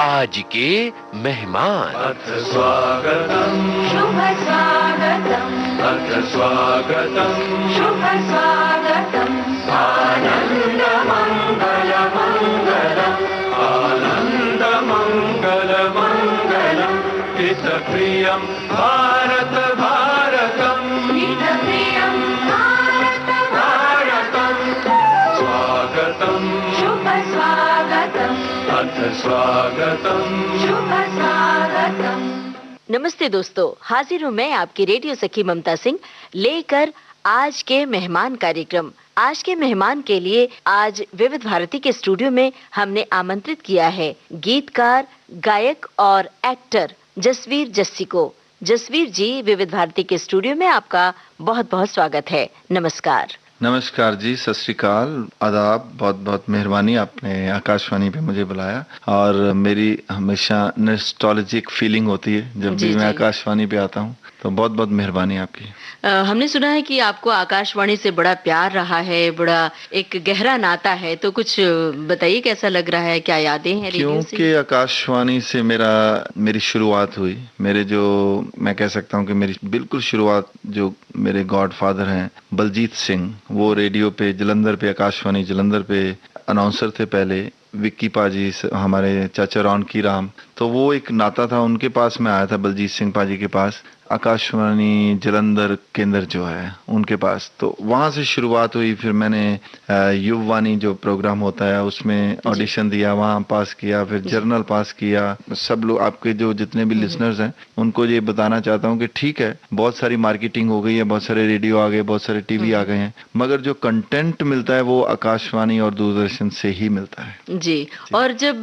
आज के मेहमान। अथ स्वागतम् शुभ स्वागतम् अथ स्वागतम् शुभ स्वागतम् आनन्द मङ्गल मङ्गलम् आनन्द मङ्गल मङ्गलम् हितप्रियं भारत भारतम् हितप्रियं भारत भारतम् स्वागतम् शुभ स्वागतम् अथ स्वागतम् शुभ स्वागतम्। नमस्ते दोस्तों, हाजिर हूँ मैं आपकी रेडियो सखी ममता सिंह लेकर आज के मेहमान कार्यक्रम। आज के मेहमान के लिए आज विविध भारती के स्टूडियो में हमने आमंत्रित किया है गीतकार, गायक और एक्टर जसवीर जस्सी को। जसवीर जी, विविध भारती के स्टूडियो में आपका बहुत बहुत स्वागत है। नमस्कार। नमस्कार जी, सत श्री अकाल, आदाब। बहुत बहुत मेहरबानी, आपने आकाशवाणी पे मुझे बुलाया और मेरी हमेशा नॉस्टैल्जिक फीलिंग होती है जब भी मैं आकाशवाणी पे आता हूँ, तो बहुत बहुत मेहरबानी आपकी। हमने सुना है कि आपको आकाशवाणी से बड़ा प्यार रहा है, बड़ा एक गहरा नाता है, तो कुछ बताइए कैसा लग रहा है, क्या यादें हैं रेडियो से? क्योंकि आकाशवाणी से मेरी शुरुआत हुई, मैं कह सकता हूँ कि मेरी बिल्कुल शुरुआत जो मेरे गॉडफादर हैं बलजीत सिंह, वो रेडियो पे जलंधर पे, आकाशवाणी जलंधर पे अनाउंसर थे पहले। विक्की पाजी हमारे चाचा रौनकी राम, तो वो एक नाता था, उनके पास मैं आया था बलजीत सिंह पाजी के पास, आकाशवाणी जलंधर केंद्र जो है उनके पास, तो वहाँ से शुरुआत हुई। फिर मैंने युववाणी जो प्रोग्राम होता है उसमें ऑडिशन दिया, वहाँ पास किया, फिर जर्नल पास किया। सब लोग, आपके जो जितने भी लिसनर्स हैं, उनको ये बताना चाहता हूँ कि ठीक है, बहुत सारी मार्केटिंग हो गई है, बहुत सारे रेडियो आ गए, बहुत सारे टीवी आ गए हैं, मगर जो कंटेंट मिलता है वो आकाशवाणी और दूरदर्शन से ही मिलता है। जी। और जब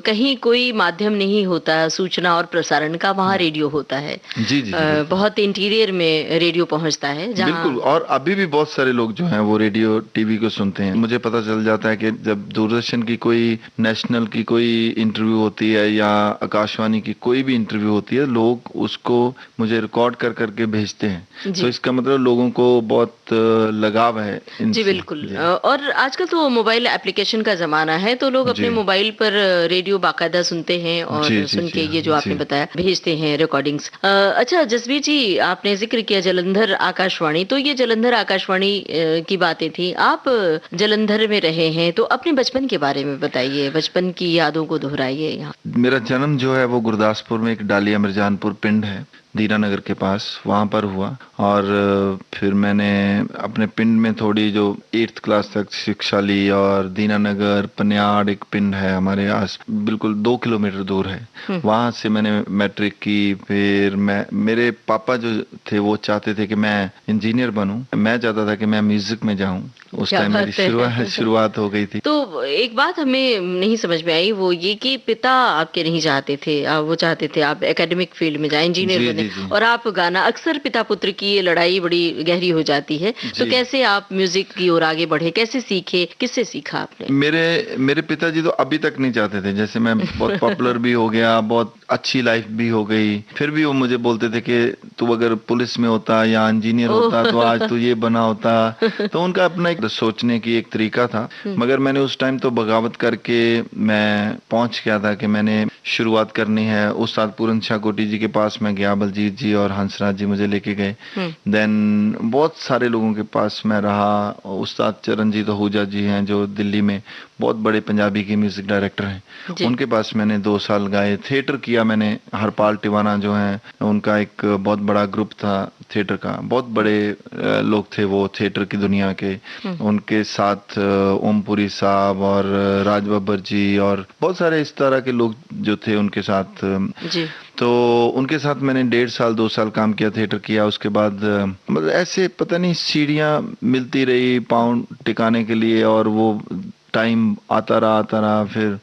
कहीं कोई माध्यम नहीं होता सूचना और प्रसारण का, वहाँ रेडियो होता है। जी। बहुत इंटीरियर में रेडियो पहुंचता है जहाँ... बिल्कुल। और अभी भी बहुत सारे लोग जो हैं वो रेडियो टीवी को सुनते हैं। मुझे पता चल जाता है कि जब दूरदर्शन की कोई नेशनल की कोई इंटरव्यू होती है या आकाशवाणी की कोई भी इंटरव्यू होती है, लोग उसको मुझे रिकॉर्ड कर करके भेजते हैं, तो इसका मतलब लोगों को बहुत लगाव है इनसे। जी बिल्कुल। और आजकल तो मोबाइल एप्लीकेशन का जमाना है, तो लोग अपने मोबाइल पर रेडियो बाकायदा सुनते हैं और सुन के ये जो आपने बताया भेजते हैं रिकॉर्डिंग्स। अच्छा जसवीर जी, आपने जिक्र किया जलंधर आकाशवाणी, तो ये जलंधर आकाशवाणी की बातें थी। आप जलंधर में रहे हैं, तो अपने बचपन के बारे में बताइए, बचपन की यादों को दोहराइए। यहाँ मेरा जन्म जो है वो गुरदासपुर में एक डालिया मिर्जानपुर पिंड है, दीनानगर के पास, वहाँ पर हुआ। और फिर मैंने अपने पिंड में थोड़ी जो 8th क्लास तक शिक्षा ली, और दीनानगर पन्याड़ एक पिंड है हमारे आस, बिल्कुल 2 किलोमीटर दूर है, वहाँ से मैंने मैट्रिक की। फिर मेरे पापा जो थे वो चाहते थे कि मैं इंजीनियर बनूं, मैं चाहता था कि मैं म्यूजिक में जाऊं। उस टाइम मेरी शुरुआत हो गई थी। तो एक बात हमें नहीं समझ में आई, वो ये कि पिता आपके नहीं चाहते थे, वो चाहते थे आप एकेडमिक फील्ड में जाएं, इंजीनियर बने, और आप गाना, अक्सर पिता पुत्र की ये लड़ाई बड़ी गहरी हो जाती है, तो कैसे आप म्यूजिक की ओर आगे बढ़े, कैसे सीखे, किससे सीखा आपने? मेरे पिताजी तो अभी तक नहीं चाहते थे, जैसे मैं बहुत पॉपुलर भी हो गया, बहुत अच्छी लाइफ भी हो गई, फिर भी वो मुझे बोलते थे कि तू अगर पुलिस में होता या इंजीनियर होता तो आज तू ये बना होता। तो उनका अपना एक सोचने की एक तरीका था, मगर मैंने उस टाइम तो बगावत करके मैं पहुंच गया था कि मैंने शुरुआत करनी है। उस्ताद पूरन शाह कोटी जी के पास मैं गया, बलजीत जी और हंसराज जी मुझे लेके गए। देन बहुत सारे लोगों के पास मैं रहा। उस्ताद चरणजीत आहूजा जी हैं जो दिल्ली में बहुत बड़े पंजाबी के म्यूजिक डायरेक्टर हैं, उनके पास मैंने 2 साल गाए। थिएटर किया मैंने, हरपाल टिवाना जो हैं, उनका एक बहुत बड़ा ग्रुप था थिएटर का, बहुत बड़े लोग थे वो थिएटर की दुनिया के, उनके साथ ओमपुरी साहब और राज बब्बर जी और बहुत सारे इस तरह के लोग जो थे उनके साथ जी। तो उनके साथ मैंने 1.5 साल 2 साल काम किया, थिएटर किया। उसके बाद मतलब ऐसे पता नहीं सीढ़ियाँ मिलती रही पाँव टिकाने के लिए, और वो टाइम आता रहा। फिर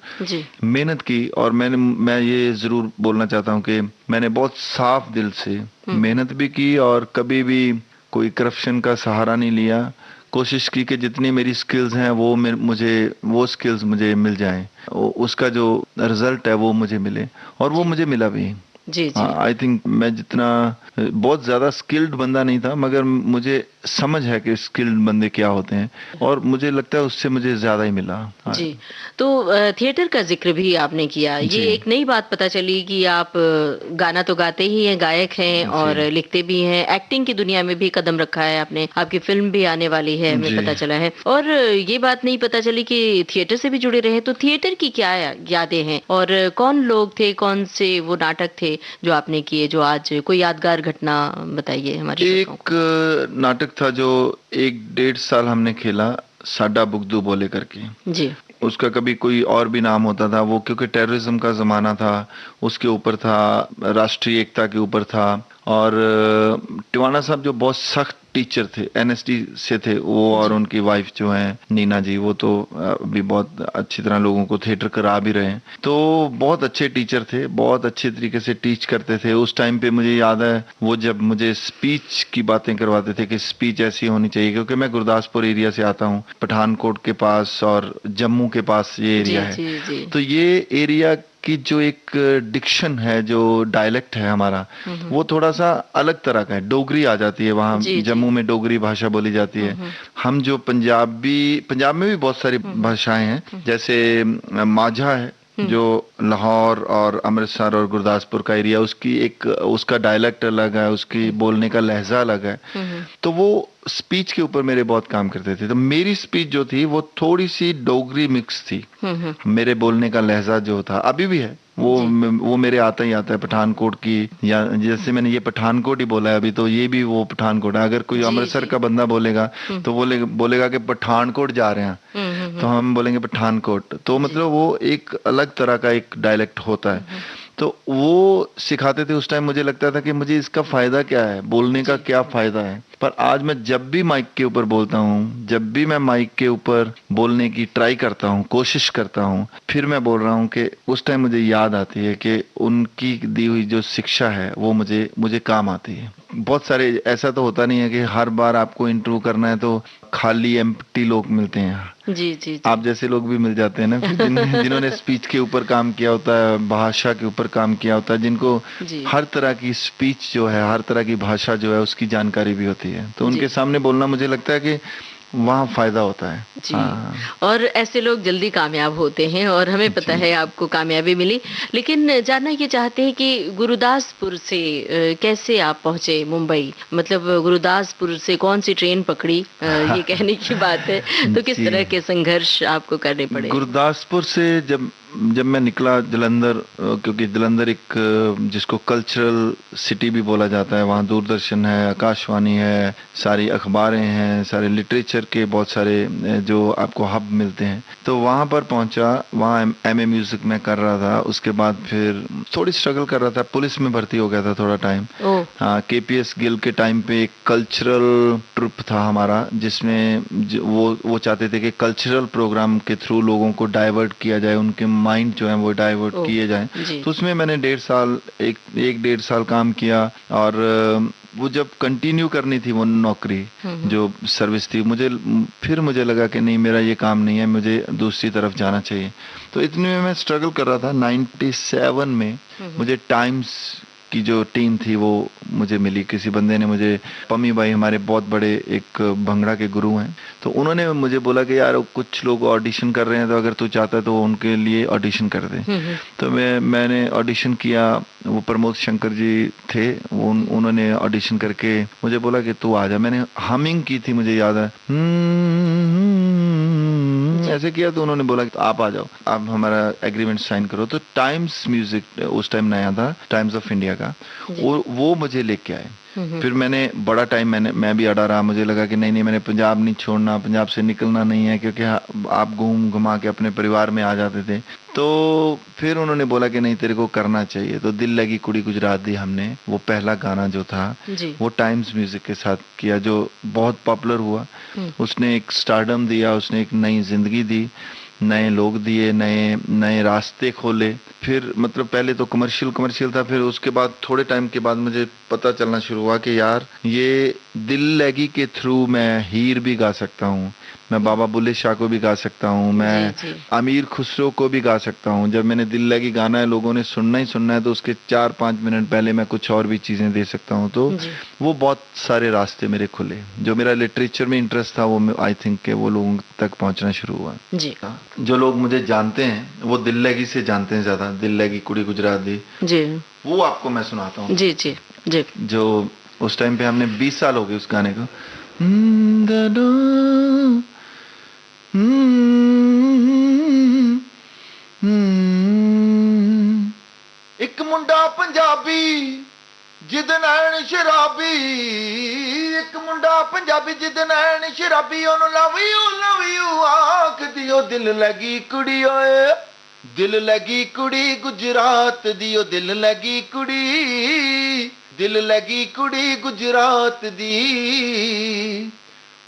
मेहनत की, और मैं ये जरूर बोलना चाहता हूँ कि मैंने बहुत साफ दिल से मेहनत भी की और कभी भी कोई करप्शन का सहारा नहीं लिया। कोशिश की कि जितनी मेरी स्किल्स हैं वो स्किल्स मुझे मिल जाएं, उसका जो रिजल्ट है वो मुझे मिले, और वो मुझे मिला भी। जी। आई थिंक मैं जितना बहुत ज्यादा स्किल्ड बंदा नहीं था, मगर मुझे समझ है कि स्किल्ड बंदे क्या होते हैं, और मुझे लगता है उससे मुझे ज्यादा ही मिला। हाँ। जी, तो थिएटर का जिक्र भी आपने किया, ये जी। एक नई बात पता चली कि आप गाना तो गाते ही हैं, गायक हैं और जी। लिखते भी हैं, एक्टिंग की दुनिया में भी कदम रखा है आपने, आपकी फिल्म भी आने वाली है हमें जी। पता चला है। और ये बात नहीं पता चली कि थिएटर से भी जुड़े रहे, तो थिएटर की क्या यादें हैं और कौन लोग थे, कौन से वो नाटक थे जो आपने किए, जो आज कोई यादगार घटना बताइए हमारे श्रोताओं को। एक नाटक था जो 1-1.5 साल हमने खेला, साडा बुगदू बोले करके। जी। उसका कभी कोई और भी नाम होता था, वो क्योंकि टेररिज्म का जमाना था, उसके ऊपर था, राष्ट्रीय एकता के ऊपर था। और टिवाना साहब जो बहुत सख्त टीचर थे, एनएसडी से थे वो, और उनकी वाइफ जो है नीना जी, वो तो अभी बहुत अच्छी तरह लोगों को थिएटर करा भी रहे हैं। तो बहुत अच्छे टीचर थे, बहुत अच्छे तरीके से टीच करते थे। उस टाइम पे मुझे याद है वो जब मुझे स्पीच की बातें करवाते थे कि स्पीच ऐसी होनी चाहिए, क्योंकि मैं गुरदासपुर एरिया से आता हूँ, पठानकोट के पास और जम्मू के पास ये एरिया है। जी, जी। तो ये एरिया की जो एक डिक्शन है, जो डायलेक्ट है हमारा, वो थोड़ा सा अलग तरह का है। डोगरी आ जाती है वहाँ, जम्मू में डोगरी भाषा बोली जाती है। हम जो पंजाब में भी बहुत सारी भाषाएं हैं, जैसे माझा है जो लाहौर और अमृतसर और गुरदासपुर का एरिया, उसका डायलेक्ट अलग है, उसकी बोलने का लहजा अलग है। तो वो स्पीच के ऊपर मेरे बहुत काम करते थे। तो मेरी स्पीच जो थी वो थोड़ी सी डोगरी मिक्स थी। मेरे बोलने का लहजा जो था, अभी भी है वो मेरे आता ही आता है, पठानकोट की, या जैसे मैंने ये पठानकोट ही बोला है अभी, तो ये भी वो पठानकोट है। अगर कोई अमृतसर का बंदा बोलेगा तो बोलेगा कि पठानकोट जा रहे हैं, तो हम बोलेंगे पठानकोट। तो मतलब वो एक अलग तरह का एक डायलेक्ट होता है। तो वो सिखाते थे उस टाइम। मुझे लगता था कि मुझे इसका फायदा क्या है, बोलने का क्या फायदा है। पर आज मैं जब भी माइक के ऊपर बोलता हूँ, जब भी मैं माइक के ऊपर बोलने की ट्राई करता हूँ, कोशिश करता हूँ, फिर मैं बोल रहा हूँ कि उस टाइम मुझे याद आती है कि उनकी दी हुई जो शिक्षा है वो मुझे काम आती है। बहुत सारे, ऐसा तो होता नहीं है कि हर बार आपको इंटरव्यू करना है तो खाली एम्प्टी लोग मिलते हैं। जी। आप जैसे लोग भी मिल जाते हैं ना, जिन्होंने स्पीच के ऊपर काम किया होता है, भाषा के ऊपर काम किया होता है, जिनको हर तरह की स्पीच जो है, हर तरह की भाषा जो है उसकी जानकारी भी होती है। तो उनके सामने बोलना मुझे लगता है कि वहाँ फायदा होता है जी। और ऐसे लोग जल्दी कामयाब होते हैं और हमें पता है आपको कामयाबी मिली। लेकिन जानना ये चाहते हैं कि गुरुदासपुर से कैसे आप पहुंचे मुंबई, मतलब गुरुदासपुर से कौन सी ट्रेन पकड़ी, ये कहने की बात है, तो किस तरह के संघर्ष आपको करने पड़े? गुरुदासपुर से जब मैं निकला जलंधर, क्योंकि जलंधर एक जिसको कल्चरल सिटी भी बोला जाता है, वहाँ दूरदर्शन है, आकाशवाणी है, सारी अखबारें हैं, सारे लिटरेचर के बहुत सारे जो आपको हब मिलते हैं। तो वहाँ पर पहुँचा, वहाँ एमए म्यूजिक में कर रहा था। उसके बाद फिर थोड़ी स्ट्रगल कर रहा था, पुलिस में भर्ती हो गया था थोड़ा टाइम। हाँ, केपीएस गिल के टाइम पे एक कल्चरल ट्रिप था हमारा, जिसमें वो चाहते थे कि कल्चरल प्रोग्राम के थ्रू लोगों को डाइवर्ट किया जाए, उनके माइंड जो है वो डाइवर्ट किए जाए। तो उसमें मैंने 1.5 साल काम किया। और वो जब कंटिन्यू करनी थी वो नौकरी, जो सर्विस थी, मुझे लगा कि नहीं, मेरा ये काम नहीं है, मुझे दूसरी तरफ जाना चाहिए। तो इतने में मैं स्ट्रगल कर रहा था। 97 में मुझे टाइम्स की जो टीम थी वो मुझे मिली। किसी बंदे ने मुझे, पम्मी भाई हमारे बहुत बड़े एक भंगड़ा के गुरु हैं, तो उन्होंने मुझे बोला कि यार कुछ लोग ऑडिशन कर रहे हैं, तो अगर तू चाहता है तो उनके लिए ऑडिशन कर दे। तो मैंने ऑडिशन किया। वो प्रमोद शंकर जी थे, उन्होंने ऑडिशन करके मुझे बोला कि तू आ जा। मैंने हमिंग की थी, मुझे याद है, ऐसे किया। तो उन्होंने बोला कि आप आ जाओ, आप हमारा एग्रीमेंट साइन करो। तो टाइम्स म्यूजिक उस टाइम नया था, टाइम्स ऑफ इंडिया का, वो मुझे लेके आए। फिर मैंने बड़ा टाइम मैं भी अड़ा रहा। मुझे लगा कि नहीं, मैंने पंजाब नहीं छोड़ना, पंजाब से निकलना नहीं है, क्योंकि आप घुमा के अपने परिवार में आ जाते थे। तो फिर उन्होंने बोला कि नहीं, तेरे को करना चाहिए। तो दिल लगी कुड़ी गुजरात दी हमने, वो पहला गाना जो था वो टाइम्स म्यूजिक के साथ किया, जो बहुत पॉपुलर हुआ। उसने एक स्टारडम दिया, उसने एक नई जिंदगी दी, नए लोग दिए, नए रास्ते खोले। फिर मतलब पहले तो कमर्शियल था, फिर उसके बाद थोड़े टाइम के बाद मुझे पता चलना शुरू हुआ कि यार ये दिल लगी के थ्रू मैं हीर भी गा सकता हूँ, मैं बाबा बुल्ले शाह को भी गा सकता हूँ, मैं जी। अमीर खुसरो को भी गा सकता हूँ। जब मैंने दिल लगी गाना है, लोगों ने सुनना ही सुनना है, तो उसके 4-5 मिनट पहले मैं कुछ और भी चीज़ें दे सकता हूँ। तो जी। वो बहुत सारे रास्ते मेरे खुले। जो मेरा लिटरेचर में इंटरेस्ट था, वो आई थिंक के वो लोगों तक पहुँचना शुरू हुआ। जी जो लोग मुझे जानते हैं वो दिल लगी से जानते हैं ज़्यादा, दिल लगी कुड़ी गुजराती, जी वो आपको मैं सुनाता हूँ। जी जी जी जो उस टाइम पे हमने 20 साल हो गए उस गाने को। एक मुंडा पंजाबी जिद नैन शराबी, एक मुंडा पंजाबी जिद नैन शराबी, ओनू लव यू आख दियो, दिल लगी कुड़ी ओए, दिल लगी कुड़ी गुजरात दियो, दिल लगी कुड़ी, दिल लगी कुड़ी गुजरात दी।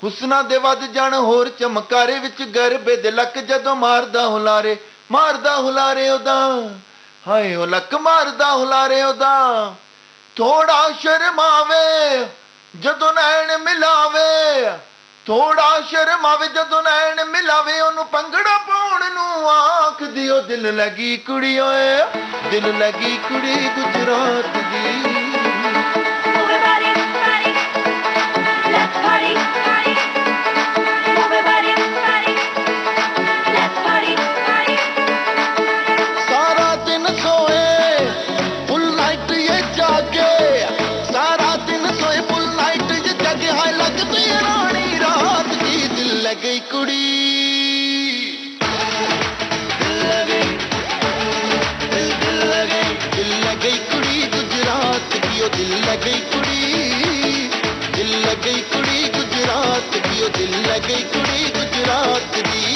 ਹੁਸਨਾ ਦੇ ਵੱਧ ਜਾਣ ਹੋਰ ਚਮਕਾਰੇ ਵਿੱਚ ਗਰਬੇ ਦੇ ਲੱਕ ਜਦੋਂ ਮਾਰਦਾ ਹੁਲਾਰੇ ਉਹਦਾ, ਹਾਏ ਉਹ ਲੱਕ ਮਾਰਦਾ ਹੁਲਾਰੇ ਉਹਦਾ। ਥੋੜਾ ਸ਼ਰਮਾਵੇ ਜਦੋਂ ਨੈਣ ਮਿਲਾਵੇ, ਥੋੜਾ ਸ਼ਰਮਾਵੇ ਜਦੋਂ ਨੈਣ ਮਿਲਾਵੇ, ਉਹਨੂੰ ਭੰਗੜਾ ਪਾਉਣ ਨੂੰ ਆਖ ਦਿਓ, ਦਿਲ ਲੱਗੀ ਕੁੜੀ ਓਏ, ਦਿਲ ਲੱਗੀ ਕੁੜੀ ਗੁਜਰਾਤ ਦੀ। गई कुड़ी दिल गई कुड़ी गुजरात की, ओ दिल गई कुड़ी, दिल गई कुड़ी गुजरात की, ओ दिल गई कुड़ी गुजरात की।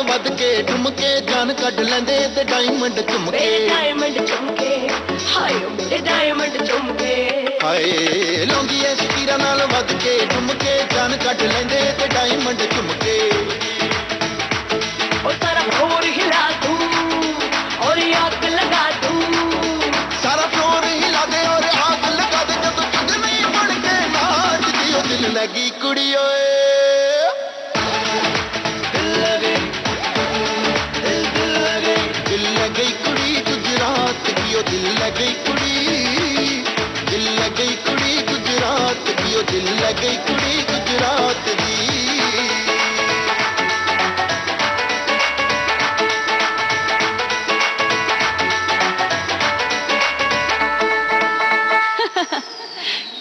ਵੱਧ ਕੇ ਠੁਮਕੇ ਜਾਨ ਕੱਢ ਲੈਂਦੇ ਤੇ ਡਾਇਮੰਡ ਝੁਮਕੇ, ਡਾਇਮੰਡ ਝੁਮਕੇ, ਹਾਏ ਮੇਰੇ ਡਾਇਮੰਡ ਝੁਮਕੇ, ਹਾਏ ਲਾਉਂਦੀ ਐ ਸ਼ਕੀਰਾ ਨਾਲ ਵੱਧ ਕੇ ਠੁਮਕੇ ਜਾਨ ਕੱਢ ਲੈਂਦੇ ਤੇ ਡਾਇਮੰਡ ਝੁਮਕੇ। ਉਹ ਸਾਰਾ ਫਲੋਰ ਹਿਲਾ ਦੂੰ ਔਰ ਆਗ ਲਗਾ ਦੂੰ, ਸਾਰਾ ਫਲੋਰ ਹਿਲਾ ਦੇ ਔਰ ਆਗ ਲਗਾ ਦੇ, ਜਦੋਂ ਚੁੰਦਨੀ ਬਣ ਕੇ ਨਾਚਦੀ ਉਹ ਦਿਲ ਲੱਗੀ ਕੁੜੀ ਓਏ, गई कुड़ी गुजरात की, ओ दिल गई कुड़ी, दिल गई कुड़ी गुजरात की, ओ दिल गई कुड़ी गुजरात की।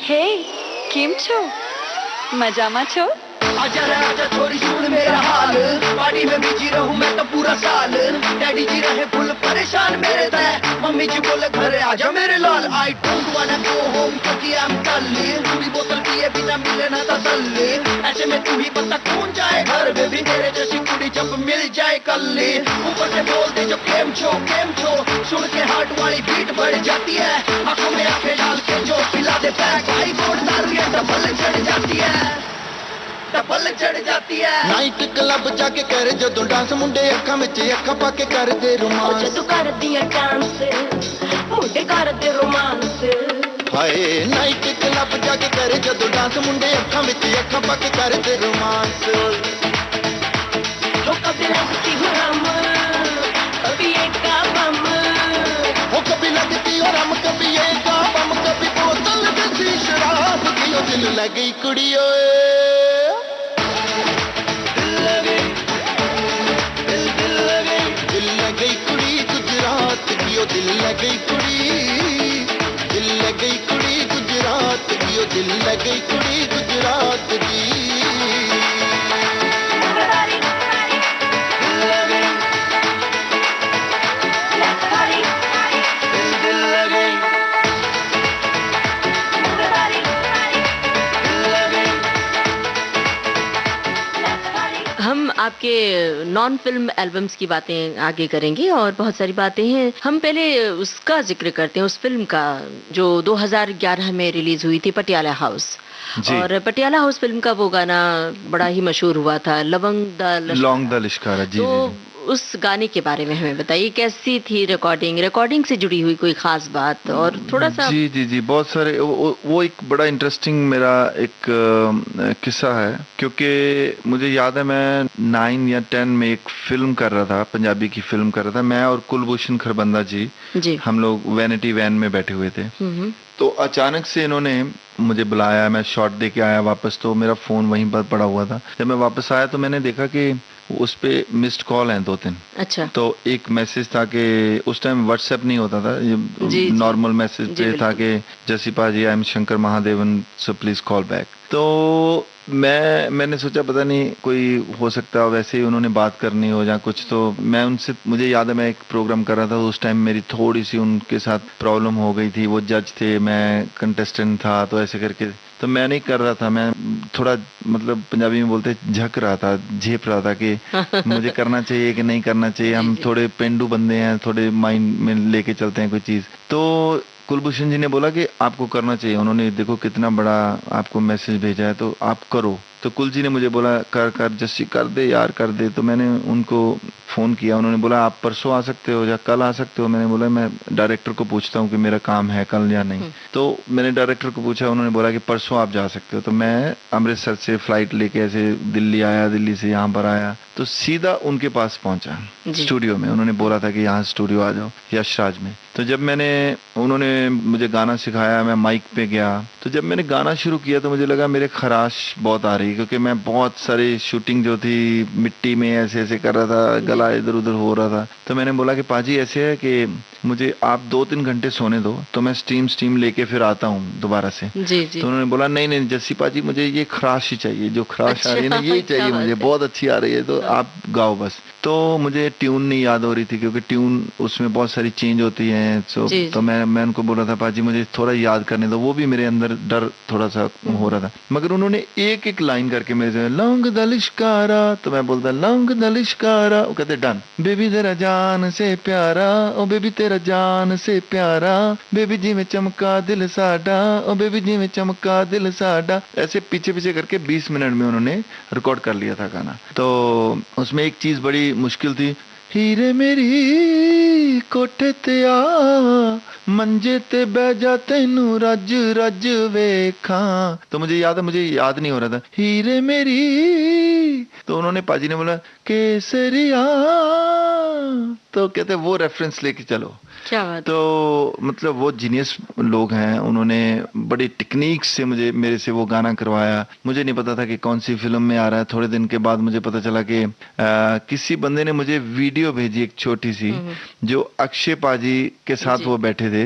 हे केम छो, मजामा छो? आजा रे आजा छोरी सुन मेरा हाल, पार्टी में बिजी रहूं मैं तो पूरा साल। डैडी जी रहे फुल परेशान मेरे तय, मम्मी जी बोले घरे आजा मेरे लाल। आई डोंट वांना गो होम क्योंकि आई एम कल्ली, पूरी बोतल पिए बिना मिले ना तसल्ली। ऐसे में तू ही पता कौन जाए घर में भी, तेरे जैसी कुड़ी जब मिल जाए कल्ली। ऊपर से बोल दे जो केम छो, सुन के हार्ट वाली बीट बढ़ जाती है। आंखों में आंखें डाल के जो पिला दे पैक, आई कोड दारू ये डबल चढ़ जाती है, डबल चढ़ जाती है। नाइट क्लब जाके करे जदों डांस, मुंडे अखां विच अखां पा के करदे रोमांस, जदों करदी है डांस मुंडे करदे रोमांस। हाय नाइट क्लब जाके करे जदों डांस, मुंडे अखां विच अखां पा के करदे रोमांस। हो कभी लगती हो रम, कभी एक का बम, हो कभी लगती हो रम, कभी एक का बम, कभी बोतल जैसी शराब की, ओ दिल लगी कुड़ी ओए, गई कुड़ी गुजरात की, ओ दिल गई कुड़ी, दिल गई कुड़ी गुजरात की, ओ दिल गई कुड़ी गुजरात की। हम आपके नॉन फिल्म एल्बम्स की बातें आगे करेंगे और बहुत सारी बातें हैं। हम पहले उसका जिक्र करते हैं, उस फिल्म का जो 2011 में रिलीज हुई थी, पटियाला हाउस। जी। और पटियाला हाउस फिल्म का वो गाना बड़ा ही मशहूर हुआ था, लौंग द लिश्कारा। जी, तो जी। उस गाने के बारे में हमें बताइए, कैसी थी रिकॉर्डिंग से जुड़ी हुई कोई खास बात और थोड़ा सा। जी जी जी, बहुत सारे वो एक बड़ा इंटरेस्टिंग मेरा एक किस्सा है, क्योंकि मुझे याद है मैं 9 या 10 में एक फिल्म कर रहा था, पंजाबी की फिल्म कर रहा था, मैं और कुलभूषण खरबंदा जी हम लोग वैनिटी वैन में बैठे हुए थे। तो अचानक से इन्होंने मुझे बुलाया, मैं शॉट दे के आया वापस, तो मेरा फोन वहीं पर पड़ा हुआ था। जब मैं वापस आया तो मैंने देखा कि उस पे मिस्ड कॉल हैं 2-3। अच्छा। तो एक मैसेज था कि उस टाइम व्हाट्सएप नहीं होता था, ये नॉर्मल मैसेज पे था कि Jasipa ji, I am Shankar Mahadevan, so please call back. तो मैंने सोचा पता नहीं कोई हो सकता है, वैसे ही उन्होंने बात करनी हो या कुछ। तो मैं उनसे, मुझे याद है मैं एक प्रोग्राम कर रहा था, उस टाइम मेरी थोड़ी सी उनके साथ प्रॉब्लम हो गई थी। वो जज थे, मैं कंटेस्टेंट था, तो ऐसे करके तो मैं नहीं कर रहा था, मैं थोड़ा मतलब पंजाबी में बोलते झक रहा था, झेप रहा था कि मुझे करना चाहिए कि नहीं करना चाहिए। हम थोड़े पेंडू बंदे हैं, थोड़े माइंड में लेके चलते हैं कोई चीज़। तो कुलभूषण जी ने बोला कि आपको करना चाहिए, उन्होंने देखो कितना बड़ा आपको मैसेज भेजा है तो आप करो। तो कुल जी ने मुझे बोला कर जस्सी कर दे यार, कर दे। तो मैंने उनको फ़ोन किया, उन्होंने बोला आप परसों आ सकते हो या कल आ सकते हो। मैंने बोला मैं डायरेक्टर को पूछता हूँ कि मेरा काम है कल या नहीं। तो मैंने डायरेक्टर को पूछा, उन्होंने बोला कि परसों आप जा सकते हो। तो मैं अमृतसर से फ्लाइट लेके ऐसे दिल्ली आया, दिल्ली से यहाँ पर आया तो सीधा उनके पास पहुंचा स्टूडियो में। उन्होंने बोला था कि यहाँ स्टूडियो आ जाओ यशराज में। तो जब उन्होंने मुझे गाना सिखाया, मैं माइक पे गया। तो जब मैंने गाना शुरू किया तो मुझे लगा मेरे खराश बहुत आ रही, क्योंकि मैं बहुत सारी शूटिंग जो थी मिट्टी में ऐसे ऐसे कर रहा था, गला इधर उधर हो रहा था। तो मैंने बोला कि पाजी ऐसे है कि मुझे आप 2-3 घंटे सोने दो, तो मैं स्टीम लेके फिर आता हूँ दोबारा से। जी जी। तो उन्होंने बोला नहीं जस्सी पाजी, मुझे ये खराश ही चाहिए, जो खराश आ रही है ना यही चाहिए मुझे, बहुत अच्छी आ रही है, तो आप गाओ बस। तो मुझे ट्यून नहीं याद हो रही थी, क्योंकि ट्यून उसमें बहुत सारी चेंज होती है। तो मैं उनको बोला था पाजी मुझे थोड़ा याद करने दो, वो भी मेरे अंदर डर थोड़ा सा हो रहा था। मगर उन्होंने एक एक लाइन करके मेरे से लौंग द लिश्कारा, तो मैं बोलता लौंग द लिश्कारा, वो कहते डन। बेबी तेरा जान से प्यारा, ओ बेबी तेरा जान से प्यारा, बेबी जी में चमका दिल साडा, ओ बेबी जी में चमका दिल साडा। ऐसे पीछे पीछे करके 20 मिनट में उन्होंने रिकॉर्ड कर लिया था गाना। तो उसमें एक चीज बड़ी मुश्किल थी, हीरे मेरी कोठे ते आ, मंजे ते बह जा तेनू रज रज वेखा। तो मुझे याद नहीं हो रहा था हीरे मेरी। तो उन्होंने पाजी ने बोला केसरिया, तो कहते वो रेफरेंस लेके चलो। क्या बात। तो मतलब वो जीनियस लोग हैं, उन्होंने बड़ी टेक्निक से मेरे से वो गाना करवाया। मुझे नहीं पता था कि कौन सी फिल्म में आ रहा है। थोड़े दिन के बाद मुझे पता चला कि किसी बंदे ने मुझे वीडियो भेजी एक छोटी सी, जो अक्षय पाजी के साथ वो बैठे थे।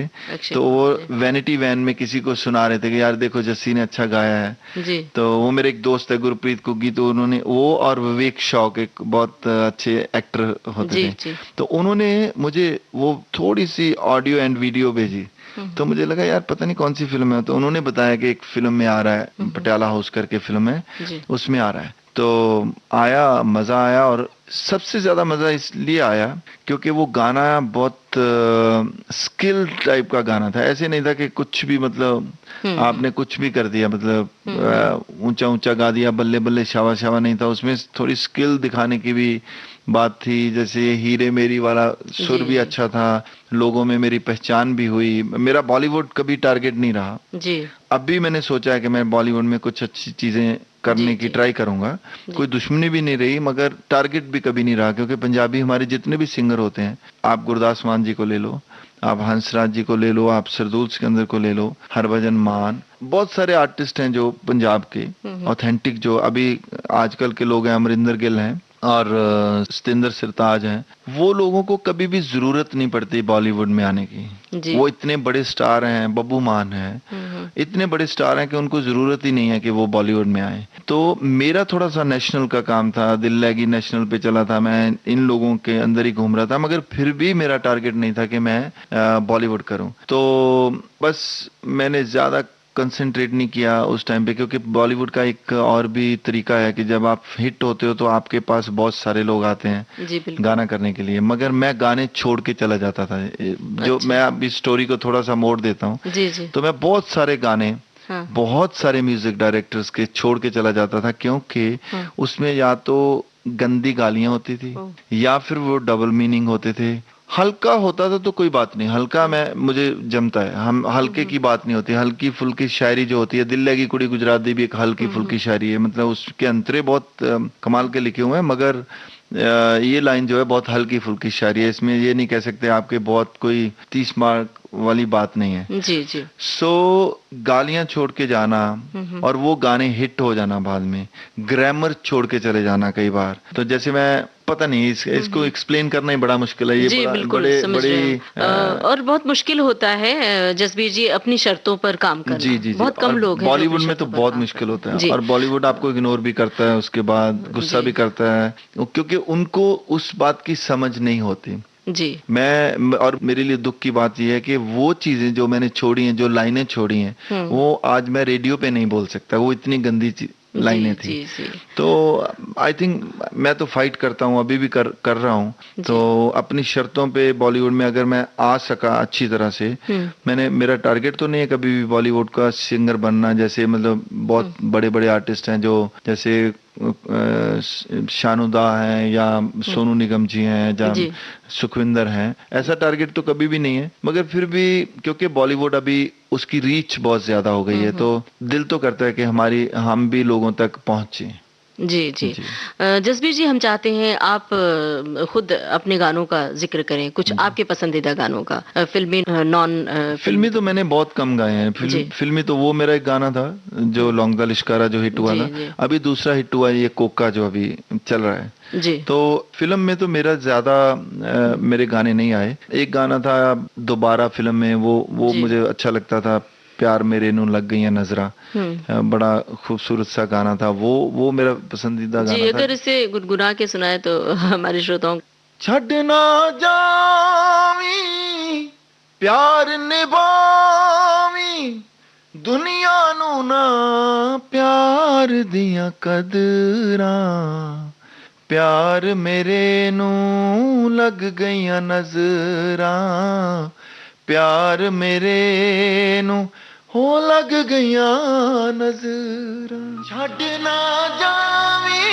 तो वो वैनिटी वैन में किसी को सुना रहे थे कि यार देखो जस्सी ने अच्छा गाया है जी। तो वो मेरे एक दोस्त है गुरप्रीत कुग्गी, तो उन्होंने वो और विवेक शौक एक बहुत अच्छे एक्टर होते थे, तो उन्होंने मुझे वो थोड़ी सी ऑडियो एंड वीडियो भेजी। तो मुझे लगा यार पता नहीं कौन सी फिल्म है। तो उन्होंने बताया कि एक फिल्म में आ रहा है, पटियाला हाउस करके फिल्म है, उसमें आ रहा है। तो आया, मजा आया। और सबसे ज्यादा मजा इसलिए आया क्योंकि वो गाना बहुत स्किल टाइप का गाना था। ऐसे नहीं था कि कुछ भी मतलब आपने कुछ भी कर दिया, मतलब ऊंचा ऊंचा गा दिया, बल्ले बल्ले शावा शावा नहीं था। उसमें थोड़ी स्किल दिखाने की भी बात थी। जैसे हीरे मेरी वाला सुर भी अच्छा था, लोगों में मेरी पहचान भी हुई। मेरा बॉलीवुड कभी टारगेट नहीं रहा जी। अब भी मैंने सोचा है कि मैं बॉलीवुड में कुछ अच्छी चीजें करने की ट्राई करूंगा। कोई दुश्मनी भी नहीं रही, मगर टारगेट भी कभी नहीं रहा, क्योंकि पंजाबी हमारे जितने भी सिंगर होते हैं, आप गुरदास मान जी को ले लो, आप हंसराज जी को ले लो, आप सरदूल सिकंदर को ले लो, हरभजन मान, बहुत सारे आर्टिस्ट हैं जो पंजाब के ऑथेंटिक, जो अभी आजकल के लोग हैं, अमरिंदर गिल हैं और सतिंदर सरताज हैं। वो लोगों को कभी भी जरूरत नहीं पड़ती बॉलीवुड में आने की। वो इतने बड़े स्टार हैं, बब्बू मान हैं, इतने बड़े स्टार हैं कि उनको जरूरत ही नहीं है कि वो बॉलीवुड में आए। तो मेरा थोड़ा सा नेशनल का काम था, दिल लगी नेशनल पे चला था, मैं इन लोगों के अंदर ही घूम रहा था, मगर फिर भी मेरा टारगेट नहीं था कि मैं बॉलीवुड करूं। तो बस मैंने ज्यादा कंसंट्रेट नहीं किया उस टाइम पे, क्योंकि बॉलीवुड का एक और भी तरीका है कि जब आप हिट होते हो तो आपके पास बहुत सारे लोग आते हैं जी बिल्कुल। गाना करने के लिए, मगर मैं गाने छोड़ के चला जाता था। जो अच्छा। मैं अभी स्टोरी को थोड़ा सा मोड़ देता हूँ, जी जी। तो मैं बहुत सारे गाने हाँ। बहुत सारे म्यूजिक डायरेक्टर्स के छोड़ के चला जाता था, क्योंकि हाँ। उसमें या तो गंदी गालियां होती थी ओह। या फिर वो डबल मीनिंग होते थे। हल्का होता था तो कोई बात नहीं, हल्का मैं मुझे जमता है, हम हल्के की बात नहीं होती। हल्की फुल्की शायरी जो होती है, दिल लगी कुड़ी गुजरात दी भी एक हल्की फुल्की शायरी है, मतलब उसके अंतरे बहुत कमाल के लिखे हुए हैं, मगर ये लाइन जो है बहुत हल्की फुल्की शायरी है। इसमें ये नहीं कह सकते आपके बहुत कोई 30 मार्क वाली बात नहीं है। जी जी। सो गालियां छोड़ के जाना और वो गाने हिट हो जाना, बाद में ग्रामर छोड़ के चले जाना कई बार। तो जैसे मैं पता नहीं इसको एक्सप्लेन करना ही बड़ा मुश्किल है। ये जी बड़ा, बिल्कुल बड़े समझ रहे बड़ी हैं। और बहुत मुश्किल होता है जसबीर जी अपनी शर्तों पर काम करना। जी जी जी। बहुत कम और लोग हैं जो बॉलीवुड अपनी में तो शर्तों पर बहुत काम मुश्किल करते होता हैं। है, जी। और बॉलीवुड आपको इग्नोर भी करता है, उसके बाद गुस्सा जी। भी करता है, क्योंकि उनको उस बात की समझ नहीं होती। जी और मेरे लिए दुख की बात यह है कि वो चीजें जो मैंने छोड़ी हैं, जो लाइनें छोड़ी हैं, वो आज मैं रेडियो पे नहीं बोल सकता, वो इतनी गंदी लाइनें थी। जी जी। तो आई थिंक मैं तो फाइट करता हूँ, अभी भी कर रहा हूँ। तो अपनी शर्तों पे बॉलीवुड में अगर मैं आ सका अच्छी तरह से, मेरा टारगेट तो नहीं है कभी भी बॉलीवुड का सिंगर बनना। जैसे मतलब बहुत बड़े बड़े आर्टिस्ट हैं, जो जैसे शानुदा हैं या सोनू निगम जी हैं या सुखविंदर हैं, ऐसा टारगेट तो कभी भी नहीं है। मगर फिर भी क्योंकि बॉलीवुड अभी उसकी रीच बहुत ज्यादा हो गई है, तो दिल तो करता है कि हम भी लोगों तक पहुंचे। जी जी। जसबीर जी हम चाहते हैं आप खुद अपने गानों का जिक्र करें, कुछ आपके पसंदीदा गानों का, फिल्मी नॉन फिल्मी तो मैंने बहुत कम गाए हैं। फिल्मी तो वो मेरा एक गाना था जो लौंगदा लिश्कारा जो हिट हुआ था। अभी दूसरा हिट हुआ ये कोका जो अभी चल रहा है जी। तो फिल्म में तो मेरा ज्यादा मेरे गाने नहीं आए। एक गाना था दोबारा फिल्म में, वो मुझे अच्छा लगता था, प्यार मेरे नू लग गई नजरा, बड़ा खूबसूरत सा गाना था। वो मेरा पसंदीदा गाना था। अगर इसे गुनगुना के सुनाए तो हमारे श्रोताओं। छड़ना जावी प्यार निभावी दुनिया नू ना प्यार दिया कदरा, प्यार मेरे नू लग गई नजरा, प्यार मेरे नू हो लग गया नजरा। छड़ना जावी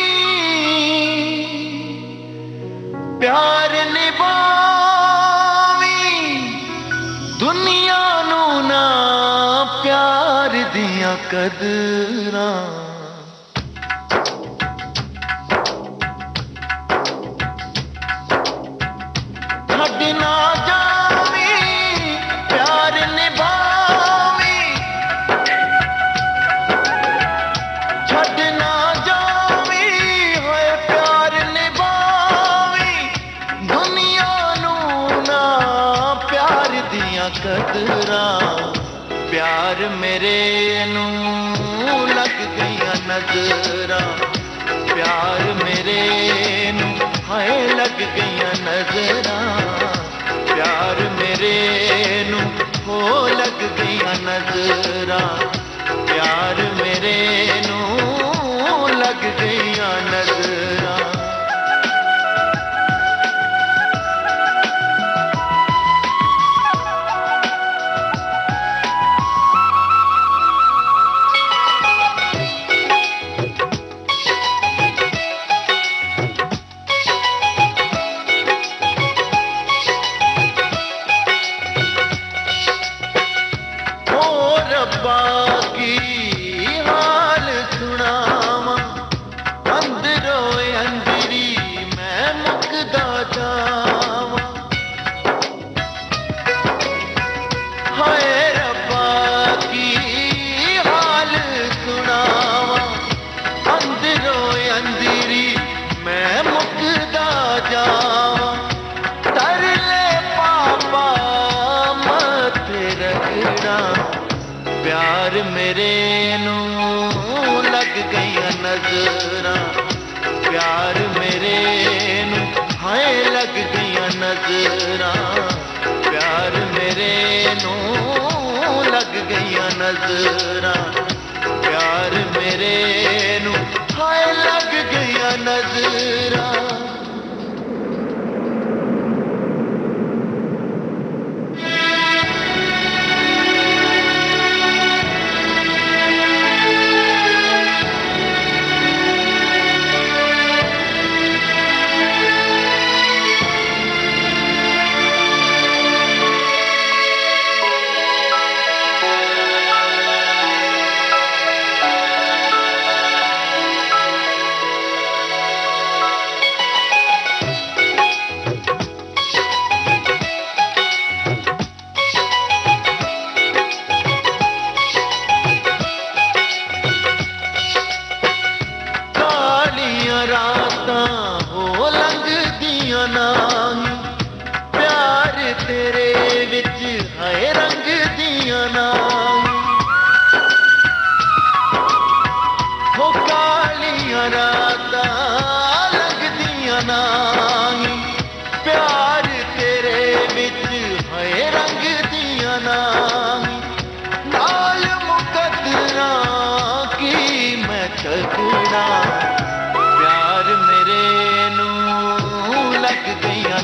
प्यार निभावी दुनिया नू ना प्यार दिया कदरा, छड़ना जावी प्यार निभावी, छड़ना जावी होए प्यार निभावी दुनिया नू ना प्यार दिया कदरा, प्यार मेरे नू लग गई नजरा, प्यार मेरे नू हाय लग गई नजरा, प्यार मेरे नू हो लग गई नजरा, प्यार मेरे नू लग गई नजरा। प्यार मेरे नू लग गई नजरा, प्यार मेरे नू हाय लग गई नजरा, प्यार मेरे नू लग गई नजरा प्यार मेरे नू हाय लग गया नजरा।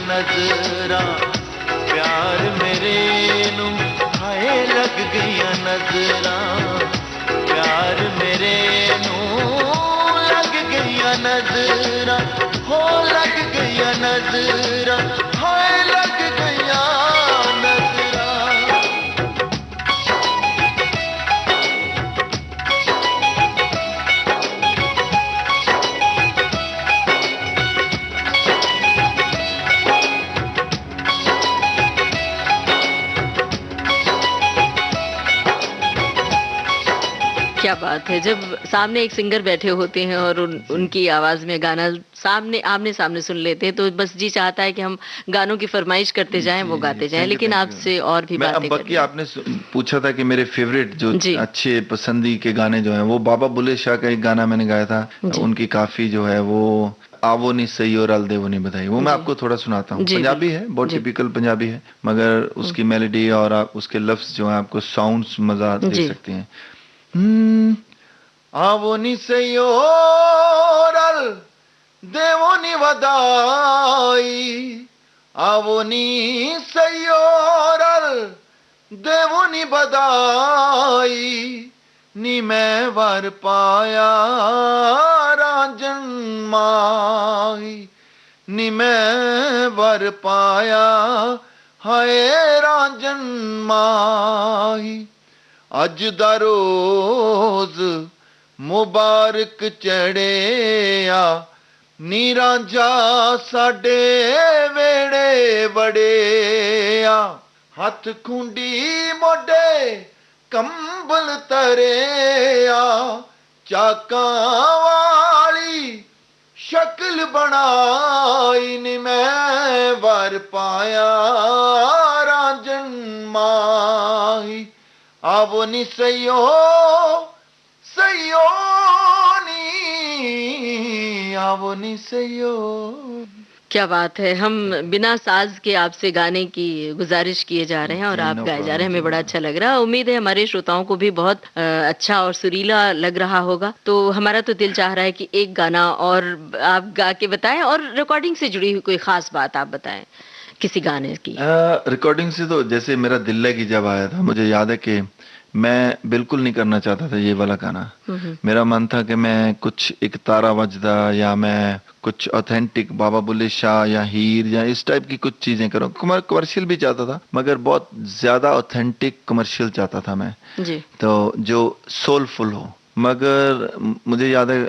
नजरा प्यार मेरे नू हाय लग गया नजरा प्यार मेरे नू लग गया नजरा हो लग गया नजरा हाय लग गया नजरा। क्या बात है, जब सामने एक सिंगर बैठे होते हैं और उनकी आवाज में गाना सामने आमने सामने सुन लेते हैं तो बस जी चाहता है कि हम गानों की फरमाइश करते जाएं, वो गाते जाएं। लेकिन आपसे और भी बातें करनी। आपने पूछा था कि मेरे फेवरेट जो अच्छे पसंदी के गाने जो हैं, वो बाबा बुल्ले शाह का एक गाना मैंने गाया था, उनकी काफी जो है वो आवो नी सही और अल देवो नी बधाई, वो मैं आपको थोड़ा सुनाता हूँ। पंजाबी है, बहुत टिपिकल पंजाबी है, मगर उसकी मेलोडी और उसके लफ्ज जो है आपको साउंड्स मजा दे सकते हैं। आवो नी सही और अल देवो नी बधाई, आवो नी सही और अल देवो नी बधाई, नी मैं वर पाया रांझन माही, नी मैं वर पाया हाय रांझन माही। अज दा रोज मुबारक चढ़िया, नी रांझा साडे वेड़े वड़िया, हथ खुंडी मोडे कंबल तरिया, चाकां वाली शक्ल बनाई, नी मैं वर पाया रांझन माही। आवो नी सयो सयो नी आवो नी सयो। क्या बात है, हम बिना साज के आपसे गाने की गुजारिश किए जा रहे हैं और आप गाए जा रहे हैं, हमें बड़ा अच्छा लग रहा है। उम्मीद है हमारे श्रोताओं को भी बहुत अच्छा और सुरीला लग रहा होगा। तो हमारा तो दिल चाह रहा है कि एक गाना और आप गा के बताएं और रिकॉर्डिंग से जुड़ी हुई कोई खास बात आप बताएं किसी गाने की। रिकॉर्डिंग से तो जैसे मेरा दिल लगी जब आया था, मुझे याद है कि मैं बिल्कुल नहीं करना चाहता था ये वाला गाना। मेरा मन था कि मैं कुछ एक तारा वजदा या मैं कुछ ऑथेंटिक बाबा बुल्ले शाह या हीर या इस टाइप की कुछ चीजें करूं। कमर्शियल भी चाहता था मगर बहुत ज्यादा ऑथेंटिक कमर्शियल चाहता था मैं जी। तो जो सोलफुल हो। मगर मुझे याद है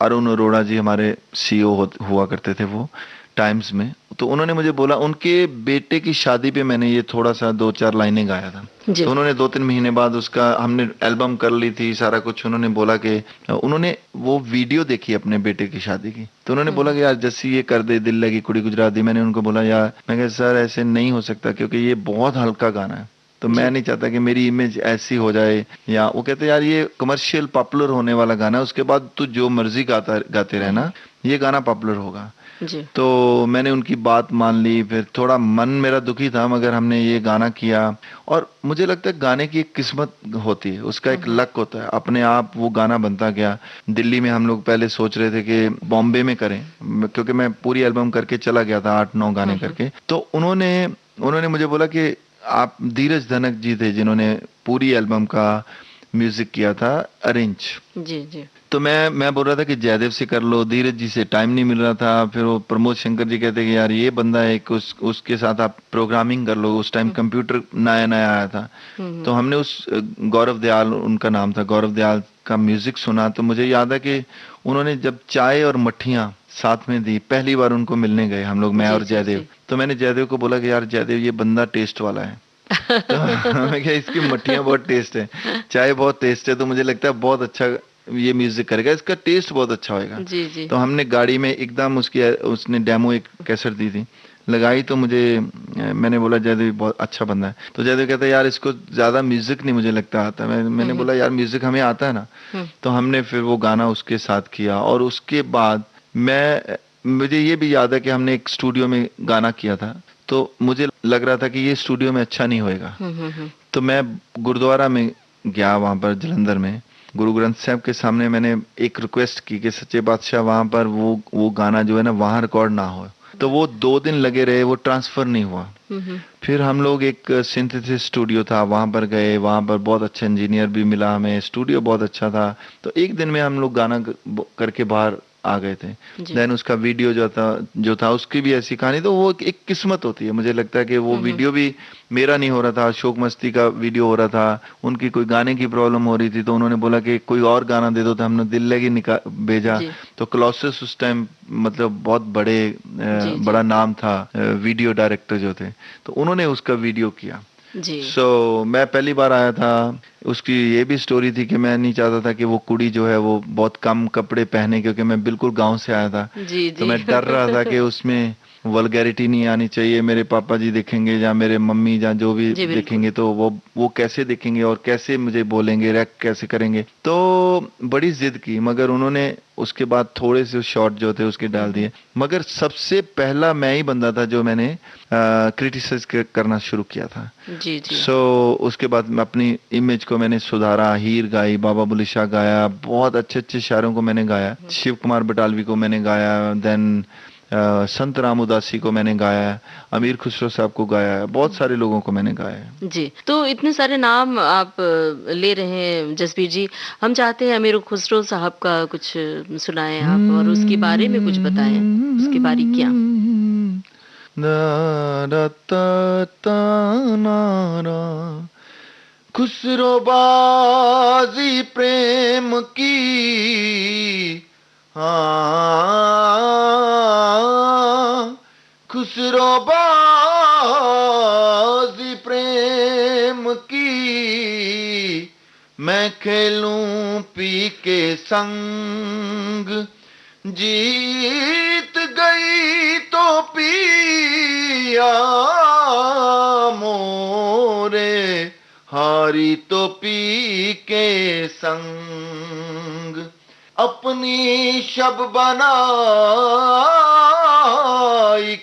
अरुण अरोड़ा जी हमारे सीईओ हुआ करते थे वो टाइम्स में, तो उन्होंने मुझे बोला, उनके बेटे की शादी पे मैंने ये थोड़ा सा 2-4 लाइनें गाया था। तो उन्होंने 2-3 महीने बाद उसका हमने एल्बम कर ली थी सारा कुछ। उन्होंने बोला कि उन्होंने वो वीडियो देखी अपने बेटे की शादी की, तो उन्होंने बोला कि यार जैसी ये कर दे दिल लगी कुड़ी गुजराती। मैंने उनको बोला यार, मैं कहा सर ऐसे नहीं हो सकता क्योंकि ये बहुत हल्का गाना है, तो मैं नहीं चाहता कि मेरी इमेज ऐसी हो जाए। या वो कहते यार ये कमर्शियल पॉपुलर होने वाला गाना है, उसके बाद तू जो मर्जी गाते रहना, ये गाना पॉपुलर होगा। जी। तो मैंने उनकी बात मान ली। फिर थोड़ा मन मेरा दुखी था, मगर हमने ये गाना किया। और मुझे लगता है गाने की एक किस्मत होती है, उसका एक लक होता है, अपने आप वो गाना बनता गया। दिल्ली में हम लोग पहले सोच रहे थे कि बॉम्बे में करें, क्योंकि मैं पूरी एल्बम करके चला गया था, 8-9 गाने करके। तो उन्होंने उन्होंने मुझे बोला कि आप, धीरज धनक जी थे जिन्होंने पूरी एल्बम का म्यूजिक किया था, अरेंज। जी जी। तो मैं बोल रहा था कि जयदेव से कर लो, धीरज जी से टाइम नहीं मिल रहा था। फिर वो प्रमोद शंकर जी कहते कि यार ये बंदा है, उसके साथ आप प्रोग्रामिंग कर लो। उस टाइम कंप्यूटर नया नया आया था। तो हमने उस गौरव दयाल, उनका नाम था, गौरव दयाल का म्यूजिक सुना। तो मुझे याद है कि उन्होंने जब चाय और मट्ठियाँ साथ में दी, पहली बार उनको मिलने गए हम लोग, मैं जी, और जी, जयदेव। जी। तो मैंने जयदेव को बोला कि यार जयदेव, ये बंदा टेस्ट वाला है। तो मैं क्या, इसकी मट्ठियाँ बहुत टेस्ट है, चाय बहुत टेस्ट है, तो मुझे लगता है बहुत अच्छा ये म्यूजिक करेगा, इसका टेस्ट बहुत अच्छा होएगा। जी जी। तो हमने गाड़ी में एकदम उसने डेमो एक कैसेट दी थी, लगाई। तो मैंने बोला जयदेव बहुत अच्छा बंदा है। तो जयदेव कहता है यार इसको ज्यादा म्यूजिक नहीं मुझे लगता आता। मैंने बोला यार म्यूजिक हमें आता है ना। तो हमने फिर वो गाना उसके साथ किया। और उसके बाद मुझे ये भी याद है कि हमने एक स्टूडियो में गाना किया था। तो मुझे लग रहा था कि ये स्टूडियो में अच्छा नहीं होएगा। तो मैं गुरुद्वारा में गया, वहां पर जलंधर में गुरु ग्रंथ साहब के सामने मैंने एक रिक्वेस्ट की कि सच्चे बादशाह वहां पर वो गाना जो है ना, वहां रिकॉर्ड ना हो। तो वो 2 दिन लगे रहे, वो ट्रांसफर नहीं हुआ। फिर हम लोग एक सिंथेसिस स्टूडियो था, वहां पर गए। वहां पर बहुत अच्छा इंजीनियर भी मिला हमें, स्टूडियो बहुत अच्छा था। तो एक दिन में हम लोग गाना करके बाहर आ गए थे। देन उसका वीडियो जो था उसकी भी ऐसी कहानी। तो वो एक किस्मत होती है। मुझे लगता है कि वो वीडियो भी मेरा नहीं हो रहा था, अशोक मस्ती का वीडियो हो रहा था। उनकी कोई गाने की प्रॉब्लम हो रही थी, तो उन्होंने बोला कि कोई और गाना दे दो। तो हमने दिल लगी भेजा। तो क्लॉसेस उस टाइम मतलब बहुत बड़ा नाम था, वीडियो डायरेक्टर जो थे। तो उन्होंने उसका वीडियो किया। मैं पहली बार आया था। उसकी ये भी स्टोरी थी कि मैं नहीं चाहता था कि वो कुड़ी जो है वो बहुत कम कपड़े पहने, क्योंकि मैं बिल्कुल गांव से आया था। तो मैं डर रहा था कि उसमें वल्गैरिटी नहीं आनी चाहिए। मेरे पापा जी देखेंगे या मेरे मम्मी या जो भी देखेंगे, तो वो कैसे देखेंगे और कैसे मुझे बोलेंगे, रिएक्ट कैसे करेंगे। तो बड़ी जिद की, मगर उन्होंने उसके बाद थोड़े से शॉर्ट जो थे उसके डाल दिए। मगर सबसे पहला मैं ही बंदा था जो मैंने क्रिटिसाइज करना शुरू किया था। जी जी। उसके बाद मैं अपनी इमेज को मैंने सुधारा। हीर गाई, बाबा बुल्ले शाह गाया, बहुत अच्छे अच्छे शायरों को मैंने गाया। शिव कुमार बटालवी को मैंने गाया। देन संत राम उदासी को मैंने गाया, अमीर खुसरो साहब को गाया, बहुत सारे लोगों को मैंने गाया। जी। तो इतने सारे नाम आप ले रहे हैं जसबीर जी, हम चाहते हैं अमीर खुसरो साहब का कुछ सुनाएं आप, और उसके बारे में कुछ बताएं, उसकी बारीकियां। खुसरो बाजी प्रेम की, खुसरो बाजी प्रेम की, मैं खेलूं पी के संग, जीत गई तो पिया मोरे, हारी तो पी के संग, अपनी शब बनाई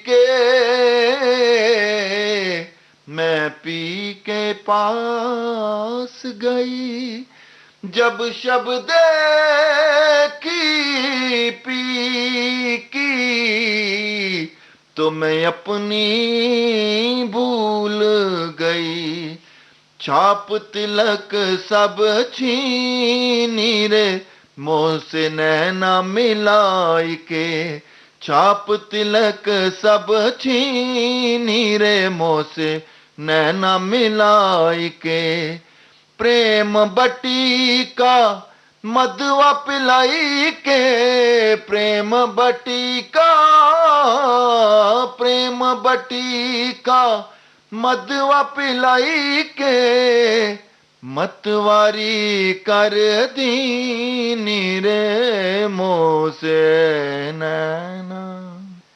के, मैं पी के पास गई, जब शब देखी पी की, तो मैं अपनी भूल गई, छाप तिलक सब छीनी रे, मोह से नैना मिलाई के, छाप तिलक सब छीनी रे, मोह से नैना मिलाई के, प्रेम बटी का मधुआ पिलाई के, प्रेम बटी का मधुआ पिलाई के, मतवारी कर दीनी रे मोह से नैना।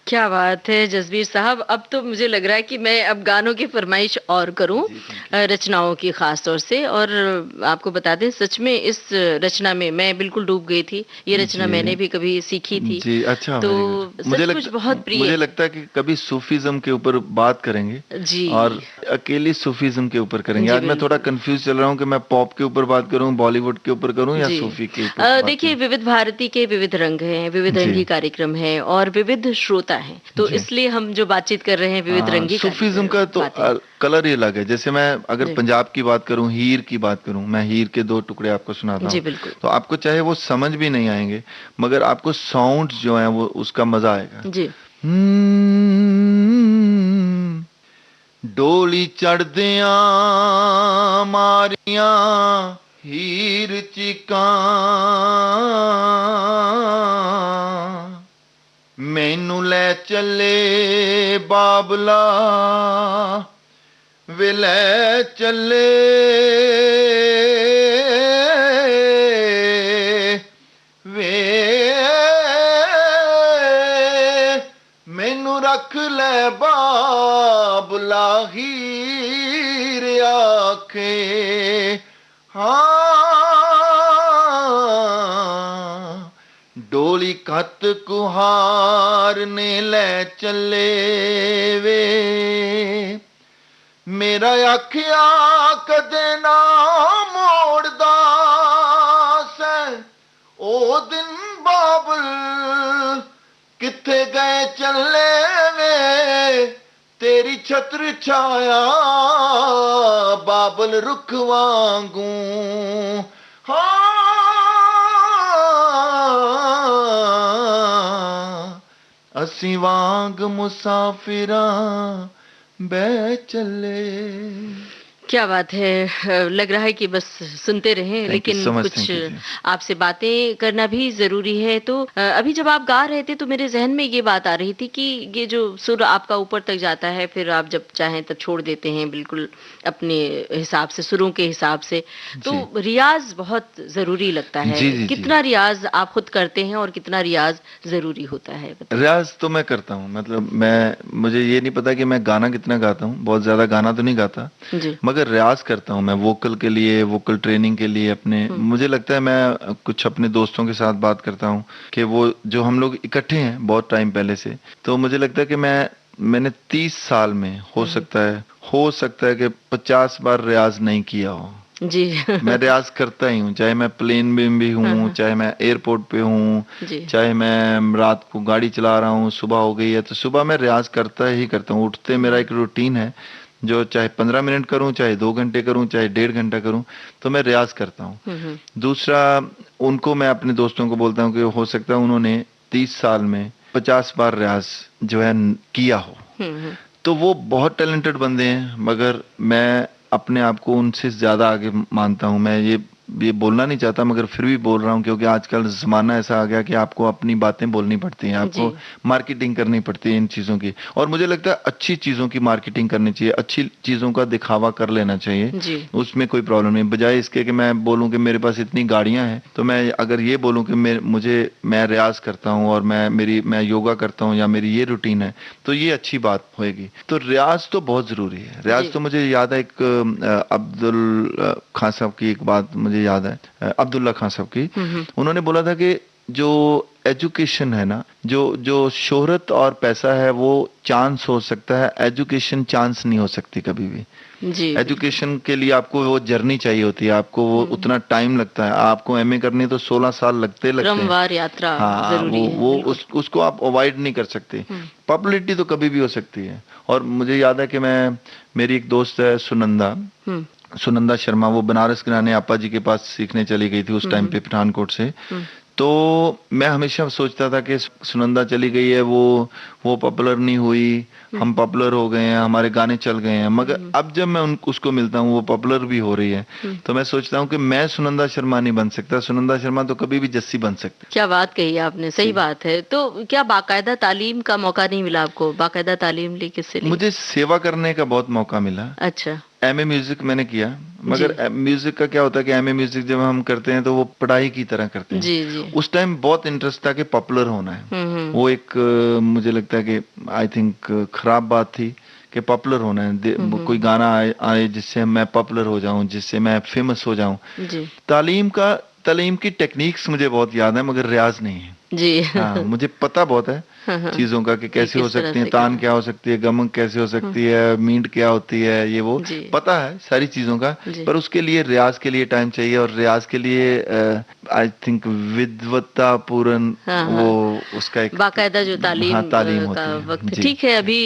क्या बात है जसबीर साहब, अब तो मुझे लग रहा है कि मैं अब गानों की फरमाइश और करूं, रचनाओं की खास तौर से। और आपको बता दें, सच में इस रचना में मैं बिल्कुल डूब गई थी। ये रचना मैंने भी कभी सीखी थी जी। अच्छा, तो मुझे सचमुच बहुत प्रिय। मुझे लगता है कि कभी सूफीज्म के ऊपर बात करेंगे जी, और अकेली सूफीज्म के ऊपर करेंगे। जी, आज मैं थोड़ा कंफ्यूज चल रहा हूँ कि मैं पॉप के ऊपर बात करूँ, बॉलीवुड के ऊपर करूँ या जी। सूफी के ऊपर बात देखिए, करूं? विविध भारती के विविध रंग हैं, विविध जी। रंगी कार्यक्रम है और विविध श्रोता हैं, तो जी। इसलिए हम जो बातचीत कर रहे हैं विविध रंगी सूफीज्म का तो बातें। कलर ही अलग है। जैसे मैं अगर जी। पंजाब की बात करूं, हीर की बात करूं, मैं हीर के 2 टुकड़े आपको सुनाता जी हूं, बिल्कुल। तो आपको चाहे वो समझ भी नहीं आएंगे, मगर आपको साउंड जो है वो उसका मजा आएगा। जी। डोली चढ़दियां मारियां हीर चिकां, मैनू ले चले बाबला वे ले चले, वे मैनू रख ले बाबला हीर आखे। हाँ, डोली कत कुहार ने ले चले वे, मेरा आखिया कदे ना मोड़दा सै, ओ दिन बाबल किथे गए चले वे, तेरी छत्र छाया बाबल रुख वांगू। हाँ, असी वांग मुसाफिरां बह चले। क्या बात है, लग रहा है कि बस सुनते रहें, लेकिन so much, कुछ आपसे बातें करना भी जरूरी है। तो अभी जब आप गा रहे थे तो मेरे जहन में ये बात आ रही थी कि ये जो सुर आपका ऊपर तक जाता है, फिर आप जब चाहें तब छोड़ देते हैं बिल्कुल अपने हिसाब से, सुरों के हिसाब से, तो रियाज बहुत जरूरी लगता है। जी, जी, कितना रियाज आप खुद करते हैं और कितना रियाज जरूरी होता है? रियाज तो मैं करता हूँ, मतलब मुझे ये नहीं पता कि मैं गाना कितना गाता हूँ, बहुत ज्यादा गाना तो नहीं गाता जी। मगर रियाज करता हूँ मैं वोकल के लिए, वोकल ट्रेनिंग के लिए अपने। मुझे लगता है मैं कुछ अपने दोस्तों के साथ बात करता हूँ कि वो जो हम लोग इकट्ठे हैं बहुत टाइम पहले से, तो मुझे लगता है कि मैंने 30 साल में हो सकता है कि 50 बार रियाज नहीं किया हो। जी। मैं रियाज करता ही हूँ, चाहे मैं प्लेन में भी हूँ, चाहे मैं एयरपोर्ट पे हूँ, चाहे मैं रात को गाड़ी चला रहा हूँ, सुबह हो गई है तो सुबह मैं रियाज करता ही करता हूँ। उठते मेरा एक रूटीन है जो चाहे 15 मिनट करूं, चाहे 2 घंटे करूं, चाहे 1.5 घंटा करूं, तो मैं रियाज करता हूं। दूसरा, उनको मैं अपने दोस्तों को बोलता हूं कि हो सकता है उन्होंने 30 साल में 50 बार रियाज जो है किया हो, तो वो बहुत टैलेंटेड बंदे हैं, मगर मैं अपने आप को उनसे ज्यादा आगे मानता हूं। मैं ये बोलना नहीं चाहता मगर फिर भी बोल रहा हूं, क्योंकि आजकल जमाना ऐसा आ गया कि आपको अपनी बातें बोलनी पड़ती हैं, आपको मार्केटिंग करनी पड़ती है इन चीजों की। और मुझे लगता है अच्छी चीजों की मार्केटिंग करनी चाहिए, अच्छी चीजों का दिखावा कर लेना चाहिए, उसमें कोई प्रॉब्लम नहीं। बजाय इसके कि मैं बोलूं कि मेरे पास इतनी गाड़ियां हैं, तो मैं अगर ये बोलूं कि मैं रियाज करता हूं और मैं योगा करता हूं या मेरी ये रूटीन है, तो ये अच्छी बात होगी। तो रियाज तो बहुत जरूरी है। रियाज तो मुझे याद है एक अब्दुल खान साहब की एक बात मुझे याद है, अब्दुल्ला खान साहब की। उन्होंने बोला था कि जो एजुकेशन है ना, जो शोहरत और पैसा है वो चांस हो सकता है, एजुकेशन चांस नहीं हो सकती कभी भी। जी। एजुकेशन के लिए आपको वो जर्नी चाहिए होती है, आपको वो उतना टाइम लगता है। आपको एमए करनी है तो 16 साल लगते हैं। यात्रा जरूरी है। उसको आप अवॉइड नहीं कर सकते। पॉपुलैरिटी तो कभी भी हो सकती है। और मुझे याद है कि मेरी एक दोस्त है सुनंदा शर्मा, वो बनारस गिराने आपा जी के पास सीखने चली गई थी उस टाइम पे पठानकोट से। तो मैं हमेशा सोचता था कि सुनंदा चली गई है, वो पॉपुलर नहीं हुई, हम पॉपुलर हो गए हैं, हमारे गाने चल गए हैं। मगर अब जब मैं उसको मिलता हूँ, वो पॉपुलर भी हो रही है, तो मैं सोचता हूँ कि मैं सुनंदा शर्मा नहीं बन सकता, सुनंदा शर्मा तो कभी भी जस्सी बन सकती। क्या बात कही आपने, सही बात है। तो क्या बाकायदा तालीम का मौका नहीं मिला आपको? बाकायदा तालीम ली किससे ली? मुझे सेवा करने का बहुत मौका मिला। अच्छा। एमए म्यूजिक मैंने किया मगर म्यूजिक का क्या होता है कि एमए म्यूजिक जब हम करते हैं तो वो पढ़ाई की तरह करते हैं। जी जी। उस टाइम बहुत इंटरेस्ट था कि पॉपुलर होना है। वो एक मुझे लगता है कि आई थिंक खराब बात थी कि पॉपुलर होना है। कोई गाना आए जिससे मैं पॉपुलर हो जाऊं, जिससे मैं फेमस हो जाऊं। जी तालीम की टेक्निक्स मुझे बहुत याद है, मगर रियाज नहीं है। जी। हाँ, मुझे पता बहुत है चीजों का कि कैसे हो सकती है, तान क्या हो सकती है, गमक कैसे हो सकती है, मींट क्या होती है, ये वो पता है सारी चीजों का। पर उसके लिए रियाज के लिए टाइम चाहिए, और रियाज के लिए आई थिंक विद्वत्ता पूर्ण वो उसका एक बाकायदा जो तालीम होती का है। वक्त। ठीक है, अभी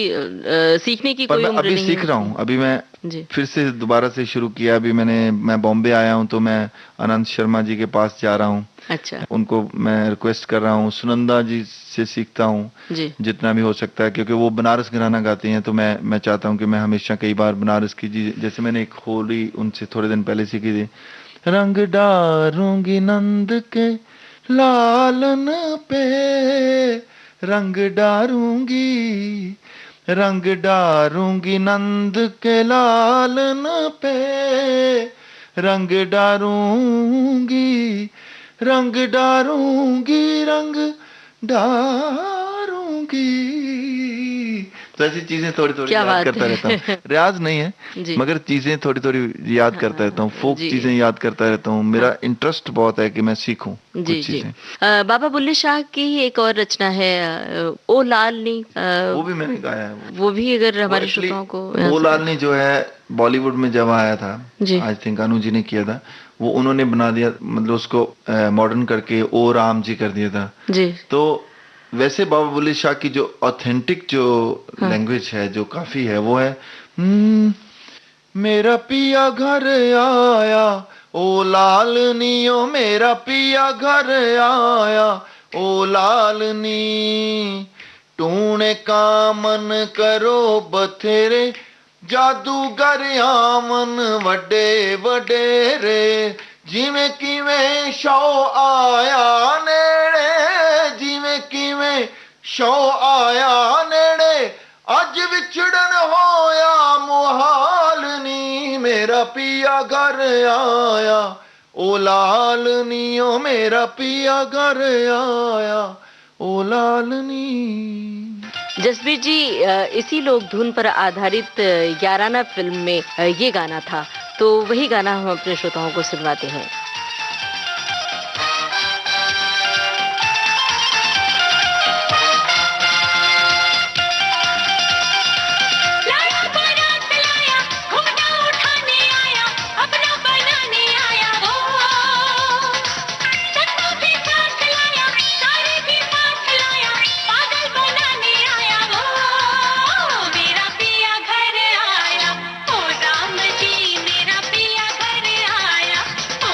सीखने की कोई उम्र नहीं है। अभी सीख रहा हूँ। अभी मैं फिर से दोबारा से शुरू किया। अभी मैं बॉम्बे आया हूँ तो मैं अनंत शर्मा जी के पास जा रहा हूँ। अच्छा। उनको मैं रिक्वेस्ट कर रहा हूँ, सुनंदा जी से सीखता हूँ जितना भी हो सकता है, क्योंकि वो बनारस घराना गाती हैं। तो मैं चाहता हूँ कि मैं हमेशा कई बार बनारस की जैसे मैंने एक होली उनसे थोड़े दिन पहले सीखी थी। रंग डारूंगी नंद के लालन पे, रंग डारूंगी नंद के लालन पे, रंग डारूंगी रंग डारूंगी। तो ऐसी चीजें थोड़ी थोड़ी याद करता रहता हूँ। रियाज नहीं है मगर चीजें थोड़ी थोड़ी याद करता रहता हूँ। फोक चीजें याद करता रहता हूँ। मेरा इंटरेस्ट बहुत है कि मैं सीखूं कुछ चीजें। बाबा बुल्ले शाह की एक और रचना है ओ लालनी, वो भी मैंने गाया है। वो भी अगर हमारे श्रोताओं को। ओ लालनी जो है बॉलीवुड में जब आया था, आई थिंक अनु जी ने किया था, वो उन्होंने बना दिया, मतलब उसको मॉडर्न करके ओ राम जी कर दिया था जी। तो वैसे बाबा बुल्ले शाह की जो ऑथेंटिक जो लैंग्वेज है, जो काफी है, वो है मेरा पिया घर आया ओ लालनी, ओ मेरा पिया घर आया ओ लालनी, टूने का मन करो बथेरे, जादूगर आमन वड्डे वडेरे, जिवें किवें शौ आया नेड़े, जिवें किवें शौ आया नेड़े, अज विछड़न होया मुहाल नी, मेरा पिया घर आया ओ लालनी, ओ मेरा पिया घर आया ओ लालनी। जसबीर जी, इसी लोक धुन पर आधारित याराना फिल्म में ये गाना था, तो वही गाना हम अपने श्रोताओं को सुनवाते हैं। मेरा पिया घर आया ओ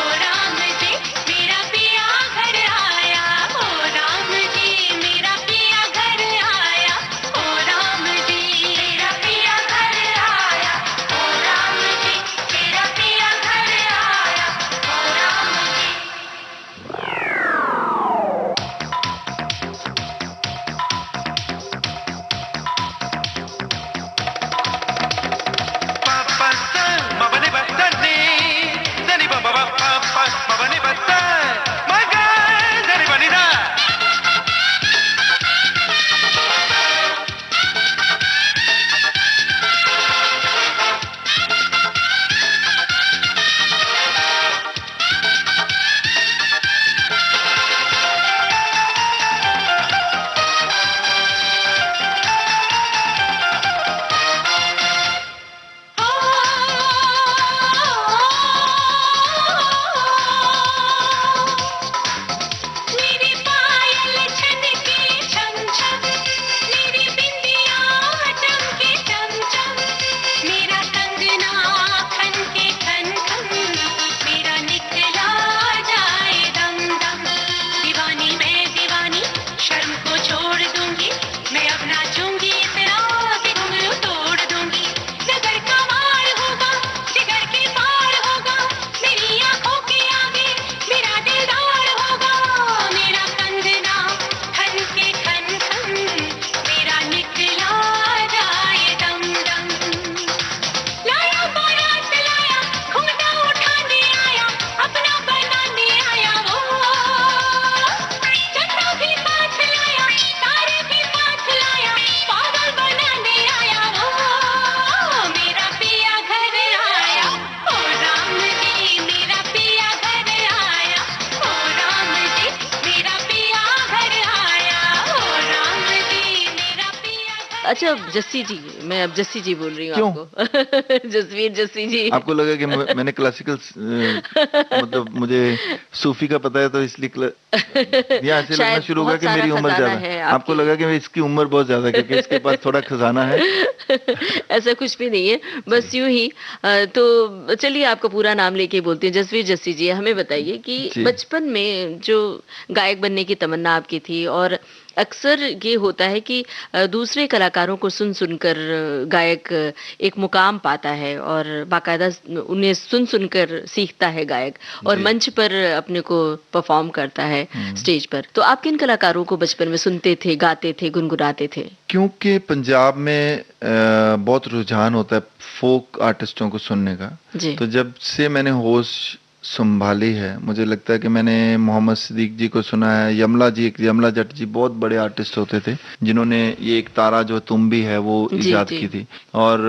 अच्छा जस्सी जी, मैं अब जस्सी जी बोल रही हूँ क्यों? आपको। जसवीर जस्सी जी। आपको लगा कि मैंने क्लासिकल मतलब मुझे सूफी का पता है तो इसलिए यहाँ से लगना शायद शुरू होगा बहुत कि सारा मेरी उम्र खजाना ज्यादा है है। आपकी। आपको लगा कि इसकी उम्र बहुत ज्यादा है क्योंकि इसके पास थोड़ा खजाना है। ऐसा कुछ भी नहीं है, बस यूं ही। तो चलिए आपका पूरा नाम लेके बोलते हैं। जसवीर जस्सी जी, हमें बताइए कि जी। बचपन में जो गायक बनने की तमन्ना आपकी थी, और अक्सर ये होता है कि दूसरे कलाकारों को सुन सुनकर गायक एक मुकाम पाता है और बाकायदा उन्हें सुन सुनकर सीखता है गायक, और जी। मंच पर अपने को परफॉर्म करता है स्टेज पर। तो आप किन कलाकारों को बचपन में सुनते थे, गाते थे, गुनगुनाते थे? क्योंकि पंजाब में बहुत रुझान होता है फोक आर्टिस्टों को सुनने का। जी। तो जब से मैंने होश संभाली है, मुझे लगता है कि मैंने मोहम्मद सिद्दीक जी को सुना है, यमला जट जी बहुत बड़े आर्टिस्ट होते थे जिन्होंने ये एक तारा जो तुम भी है वो जी, इजाद जी। की थी। और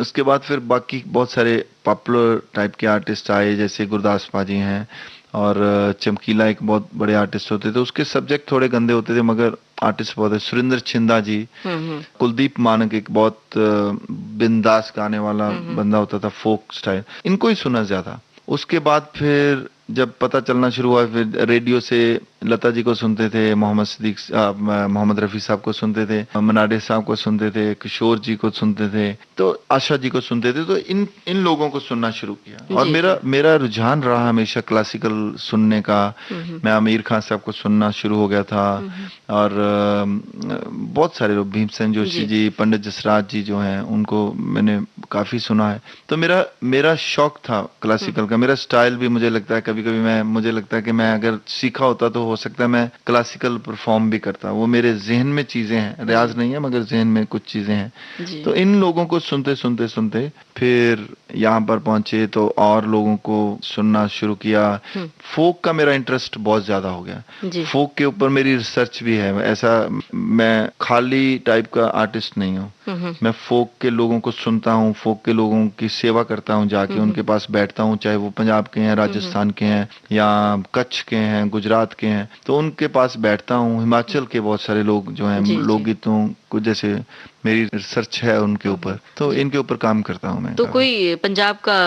उसके बाद फिर बाकी बहुत सारे पॉपुलर टाइप के आर्टिस्ट आए, जैसे गुरदास पाजी हैं और चमकीला एक बहुत बड़े आर्टिस्ट होते थे। उसके सब्जेक्ट थोड़े गंदे होते थे मगर आर्टिस्ट बहुत है। सुरेंद्र छिंदा जी, कुलदीप मानक एक बहुत बिंदास गाने वाला बंदा होता था, फोक स्टाइल, इनको ही सुना ज्यादा। उसके बाद फिर जब पता चलना शुरू हुआ, फिर रेडियो से लता जी को सुनते थे, मोहम्मद रफी साहब को सुनते थे, मनाडे साहब को सुनते थे, किशोर जी को सुनते थे, तो आशा जी को सुनते थे। तो इन लोगों को सुनना शुरू किया और जी, मेरा रुझान रहा हमेशा क्लासिकल सुनने का। मैं आमिर खान साहब को सुनना शुरू हो गया था और बहुत सारे लोग, भीमसेन जोशी जी, पंडित जसराज जी जो हैं, उनको मैंने काफी सुना है। तो मेरा शौक था क्लासिकल का। मेरा स्टाइल भी मुझे लगता है कभी कभी मुझे लगता है कि मैं अगर सीखा होता तो हो सकता है मैं क्लासिकल परफॉर्म भी करता। वो मेरे जहन में चीजें हैं, रियाज नहीं है मगर जहन में कुछ चीजें हैं। तो इन लोगों को सुनते सुनते सुनते फिर यहाँ पर पहुंचे तो और लोगों को सुनना शुरू किया। फोक का मेरा इंटरेस्ट बहुत ज्यादा हो गया। फोक के ऊपर मेरी रिसर्च भी है। ऐसा मैं खाली टाइप का आर्टिस्ट नहीं हूँ। मैं फोक के लोगों को सुनता हूँ, फोक के लोगों की सेवा करता हूँ, जाके उनके पास बैठता हूँ, चाहे वो पंजाब के हैं, राजस्थान के हैं या कच्छ के हैं, गुजरात के हैं, तो उनके पास बैठता हूँ। हिमाचल के बहुत सारे लोग जो हैं लोकगीतों को, जैसे मेरी रिसर्च है उनके ऊपर, तो इनके ऊपर काम करता हूँ मैं। तो कोई पंजाब का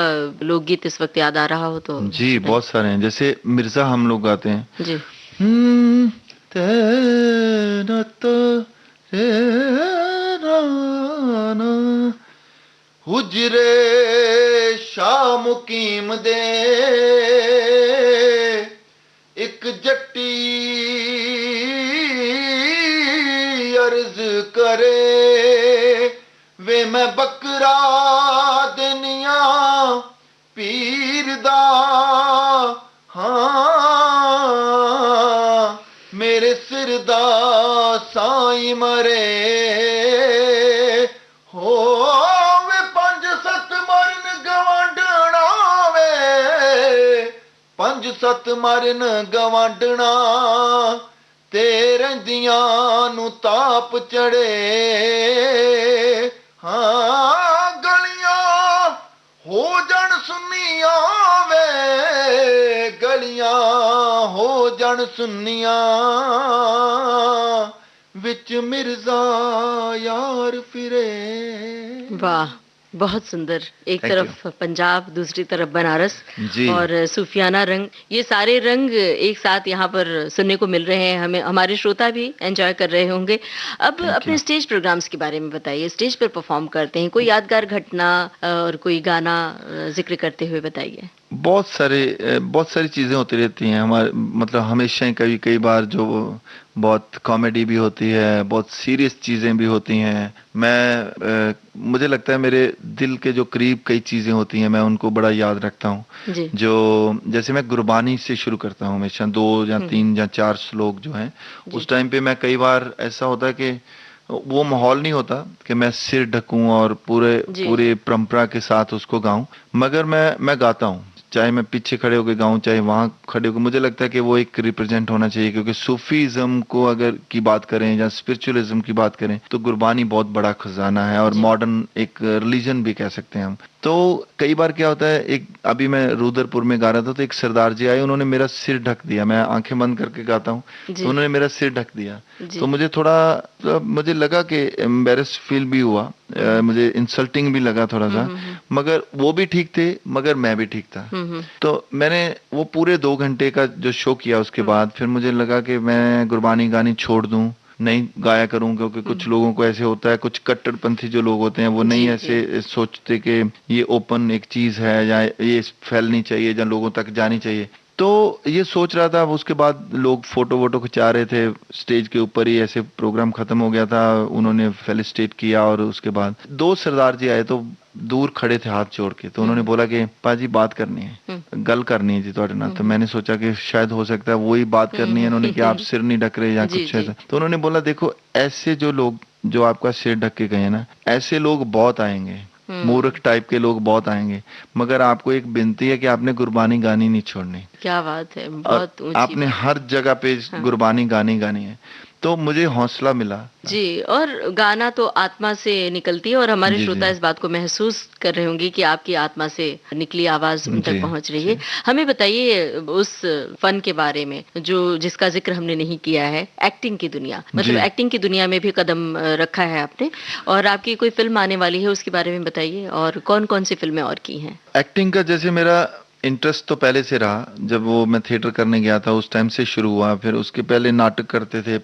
लोकगीत इस वक्त याद आ रहा हो तो? जी बहुत सारे हैं, जैसे मिर्जा हम लोग गाते हैं जी। तेरा तो हुजरे शाह मुकीम दे एक जट्टी अर्ज करे वे मैं बकरा दुनिया पीर दा हाँ मेरे सिर दा साईं मरे हो वे 5-7 मरन गवांडना वे 5-7 मरन गवांडना तेरे दिया नु ताप चढ़े हाँ गलियां हो जन सुनिया वे गलियां हो जन सुनिया विच मिर्जा यार फिरे। वाह, बहुत सुंदर। एक तरफ पंजाब, दूसरी तरफ बनारस और सूफियाना रंग, ये सारे रंग एक साथ यहाँ पर सुनने को मिल रहे हैं हमें। हमारे श्रोता भी एंजॉय कर रहे होंगे। अब अपने स्टेज प्रोग्राम्स के बारे में बताइए। स्टेज पर परफॉर्म करते हैं, कोई यादगार घटना और कोई गाना जिक्र करते हुए बताइए। बहुत सारी चीजें होती रहती हैं हमारे, मतलब हमेशा ही कई बार जो बहुत कॉमेडी भी होती है, बहुत सीरियस चीजें भी होती हैं। मुझे लगता है मेरे दिल के जो करीब कई चीजें होती हैं मैं उनको बड़ा याद रखता हूँ। जो जैसे मैं गुरबानी से शुरू करता हूँ हमेशा, 2 या 3 या 4 श्लोक जो हैं, उस टाइम पे मैं कई बार ऐसा होता है कि वो माहौल नहीं होता कि मैं सिर ढकूं और पूरे परंपरा के साथ उसको गाऊं, मगर मैं गाता हूँ। चाहे मैं पीछे खड़े होकर गाऊं चाहे वहां खड़े होकर, मुझे लगता है कि वो एक रिप्रेजेंट होना चाहिए, क्योंकि सूफीज्म को अगर की बात करें या स्पिरिचुअलिज्म की बात करें तो गुरबानी बहुत बड़ा खजाना है और मॉडर्न एक रिलीजन भी कह सकते हैं हम। तो कई बार क्या होता है, एक अभी मैं रुद्रपुर में गा रहा था तो एक सरदार जी आए, उन्होंने मेरा सिर ढक दिया, मैं आंखें बंद करके गाता हूँ तो उन्होंने मेरा सिर ढक दिया, तो मुझे थोड़ा मुझे लगा कि एम्बेरस फील भी हुआ, मुझे इंसल्टिंग भी लगा थोड़ा सा, मगर वो भी ठीक थे मगर मैं भी ठीक था। तो मैंने वो पूरे 2 घंटे का जो शो किया उसके बाद फिर मुझे लगा कि मैं गुरबानी गानी छोड़ दूं, नहीं गाया करूं, क्योंकि कुछ लोगों को ऐसे होता है, कुछ कट्टरपंथी जो लोग होते हैं वो नहीं ऐसे सोचते कि ये ओपन एक चीज है या ये फैलनी चाहिए या लोगों तक जानी चाहिए। तो ये सोच रहा था, उसके बाद लोग फोटो वोटो खिंचा रहे थे स्टेज के ऊपर ही, ऐसे प्रोग्राम खत्म हो गया था, उन्होंने फेलिसिटेट किया और उसके बाद 2 सरदार जी आए तो दूर खड़े थे हाथ जोड़ के, तो उन्होंने बोला कि पाजी बात करनी है, गल करनी है जी थोड़े ना। तो मैंने सोचा कि शायद हो सकता है वही बात करनी है, उन्होंने कि आप सिर नहीं ढक रहे या कुछ ऐसा। तो उन्होंने बोला देखो ऐसे जो लोग जो आपका सिर ढक के गए ना, ऐसे लोग बहुत आएंगे, मूर्ख टाइप के लोग बहुत आएंगे, मगर आपको एक विनती है कि आपने गुरबानी गानी नहीं छोड़नी। क्या बात है, बहुत ऊंची आपने हर जगह पे गुरबानी गानी है। तो मुझे हौसला मिला जी। और गाना तो आत्मा से निकलती है और हमारे श्रोता इस बात को महसूस कर रहे होंगे कि आपकी आत्मा से निकली आवाज उन तक पहुंच रही है। हमें बताइए उस फन के बारे में जो जिसका जिक्र हमने नहीं किया है, एक्टिंग की दुनिया, मतलब एक्टिंग की दुनिया में भी कदम रखा है आपने, और आपकी कोई फिल्म आने वाली है उसके बारे में बताइए, और कौन कौन सी फिल्में और की हैं? एक्टिंग का जैसे मेरा इंटरेस्ट तो पहले से रहा, जब वो मैं थिएटर करने गया था उस टाइम से शुरू हुआ। फिर उसके पहले नाटक करते थे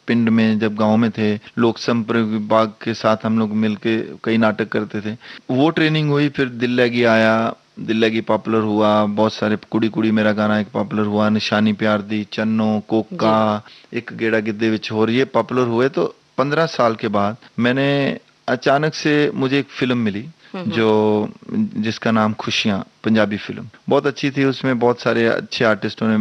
पिंड में, जब गांव में थे, लोक संपर्क विभाग के साथ हम लोग मिलके कई नाटक करते थे, वो ट्रेनिंग हुई। फिर दिल लगी आया, दिल लगी पॉपुलर हुआ, बहुत सारे कुड़ी कुड़ी मेरा गाना एक पॉपुलर हुआ, निशानी प्यार दी, चन्नो, कोका, एक गेड़ा गिद्दे विच होर, ये पॉपुलर हुए। तो 15 साल के बाद मैंने अचानक से मुझे एक फिल्म मिली जो जिसका नाम खुशियां, पंजाबी फिल्म बहुत अच्छी थी, उसमें बहुत सारे अच्छे आर्टिस्टों ने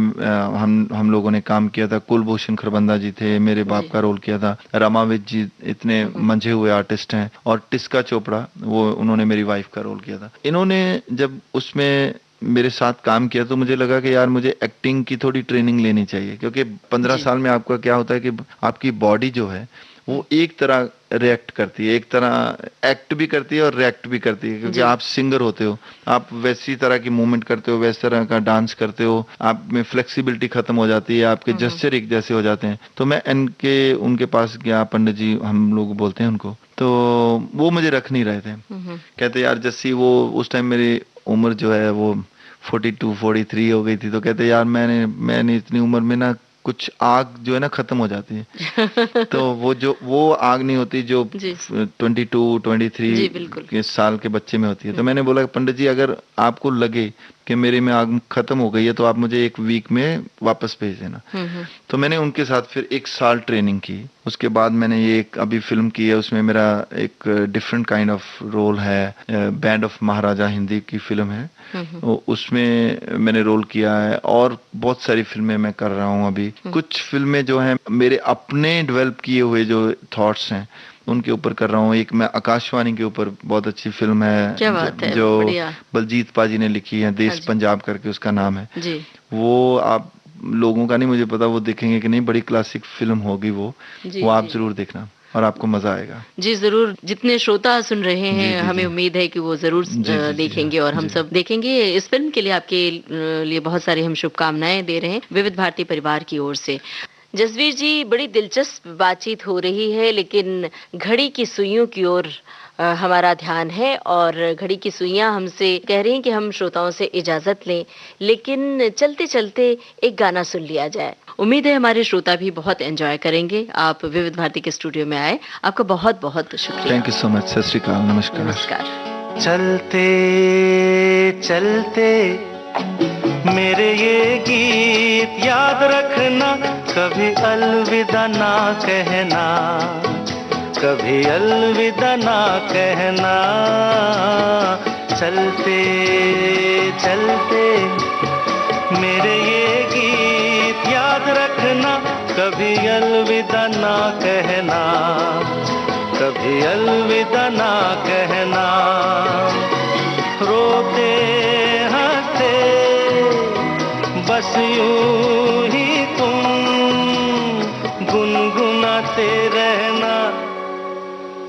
हम लोगों ने काम किया था। कुलभूषण खरबंदा जी थे, मेरे बाप का रोल किया था, रमाविद जी इतने मंझे हुए आर्टिस्ट हैं, और टिस्का चोपड़ा वो उन्होंने मेरी वाइफ का रोल किया था। इन्होंने जब उसमें मेरे साथ काम किया तो मुझे लगा कि यार मुझे एक्टिंग की थोड़ी ट्रेनिंग लेनी चाहिए, क्योंकि 15 साल में आपका क्या होता है कि आपकी बॉडी जो है वो एक तरह रिएक्ट करती है, एक तरह एक्ट भी करती है और रिएक्ट भी करती है, क्योंकि आप सिंगर होते हो, आप वैसी तरह की मूवमेंट करते हो, वैसी तरह का डांस करते हो, आप में फ्लेक्सिबिलिटी खत्म हो जाती है, आपके जेस्चर एक जैसे हो जाते हैं। तो मैं उनके पास गया, पंडित जी हम लोग बोलते हैं उनको, तो वो मुझे रख नहीं रहे थे। कहते यार जस्सी, वो उस टाइम मेरी उम्र जो है वो 42-43 हो गई थी, तो कहते यार मैंने इतनी उम्र में ना कुछ आग जो है ना खत्म हो जाती है। तो वो आग नहीं होती जो 22-23 के साल के बच्चे में होती है। तो मैंने बोला पंडित जी अगर आपको लगे कि मेरे में आग खत्म हो गई है तो आप मुझे 1 वीक में वापस भेज देना। तो मैंने उनके साथ फिर 1 साल ट्रेनिंग की। उसके बाद मैंने ये एक अभी फिल्म की है, उसमें मेरा एक डिफरेंट काइंड ऑफ रोल है, बैंड ऑफ महाराजा हिंदी की फिल्म है, उसमें मैंने रोल किया है। और बहुत सारी फिल्में मैं कर रहा हूँ अभी। कुछ फिल्में जो हैं मेरे अपने डेवलप किए हुए जो थॉट्स हैं उनके ऊपर कर रहा हूँ। एक मैं आकाशवाणी के ऊपर बहुत अच्छी फिल्म है जो बलजीत पाजी ने लिखी है, देश पंजाब करके उसका नाम है जी। वो आप लोगों का नहीं मुझे पता, वो देखेंगे कि नहीं, बड़ी क्लासिक फिल्म होगी वो आप जरूर देखना और आपको मजा आएगा। जी जरूर, जितने श्रोता सुन रहे हैं हमें उम्मीद है कि वो जरूर देखेंगे और हम सब देखेंगे। इस फिल्म के लिए आपके लिए बहुत सारी हम शुभकामनाएं दे रहे हैं विविध भारती परिवार की ओर से। जसवीर जी, बड़ी दिलचस्प बातचीत हो रही है, लेकिन घड़ी की सुइयों की ओर हमारा ध्यान है और घड़ी की सुइयां हमसे कह रही हैं कि हम श्रोताओं से इजाजत लें, लेकिन चलते चलते एक गाना सुन लिया जाए। उम्मीद है हमारे श्रोता भी बहुत एंजॉय करेंगे। आप विविध भारती के स्टूडियो में आए, आपका बहुत बहुत शुक्रिया। Thank you so much. सत श्री अकाल, नमस्कार। नमस्कार। चलते चलते मेरे ये गीत याद रखना, कभी अलविदा ना कहना, कभी अलविदा ना कहना। चलते चलते मेरे ये गीत याद रखना, कभी अलविदा ना कहना, कभी अलविदा ना कहना। रोते हंसते बस यूं ही तुम गुनगुनाते रहना,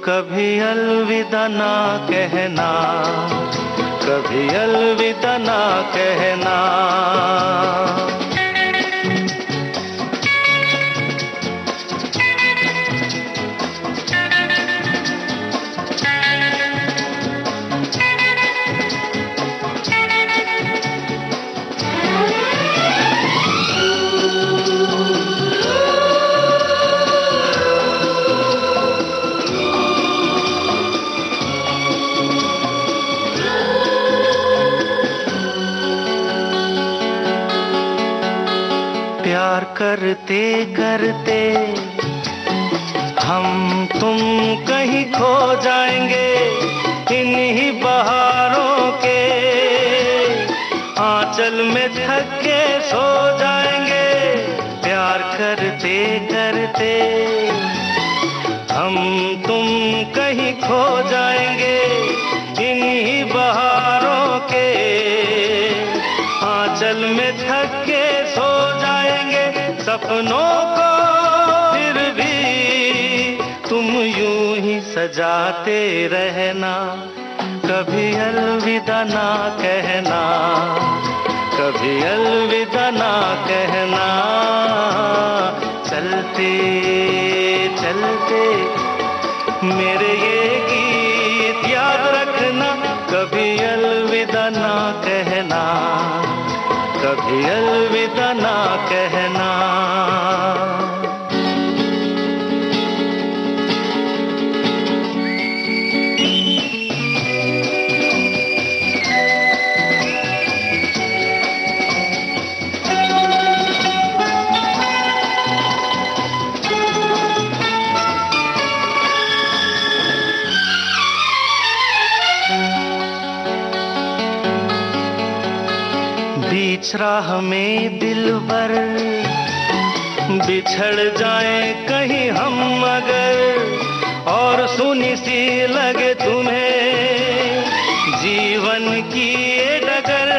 कभी अलविदा ना कहना, कभी अलविदा ना कहना। प्यार करते करते हम तुम कहीं खो जाएंगे, इन्हीं बहारों के आंचल में थक के सो जाएंगे। प्यार करते करते हम तुम कहीं खो जाएंगे, इन्हीं बहारों के आंचल में थक के सो जाएंगे। सपनों को फिर भी तुम यूं ही सजाते रहना, कभी अलविदा ना कहना, कभी अलविदा ना कहना। चलते चलते मेरे ये गीत याद रखना, कभी अलविदा ना कहना, कभी अलविदा ना कहना। बीच राह में दिलबर बिछड़ जाए कहीं हम अगर, और सुनी सी लगे तुम्हें जीवन की ये डगर।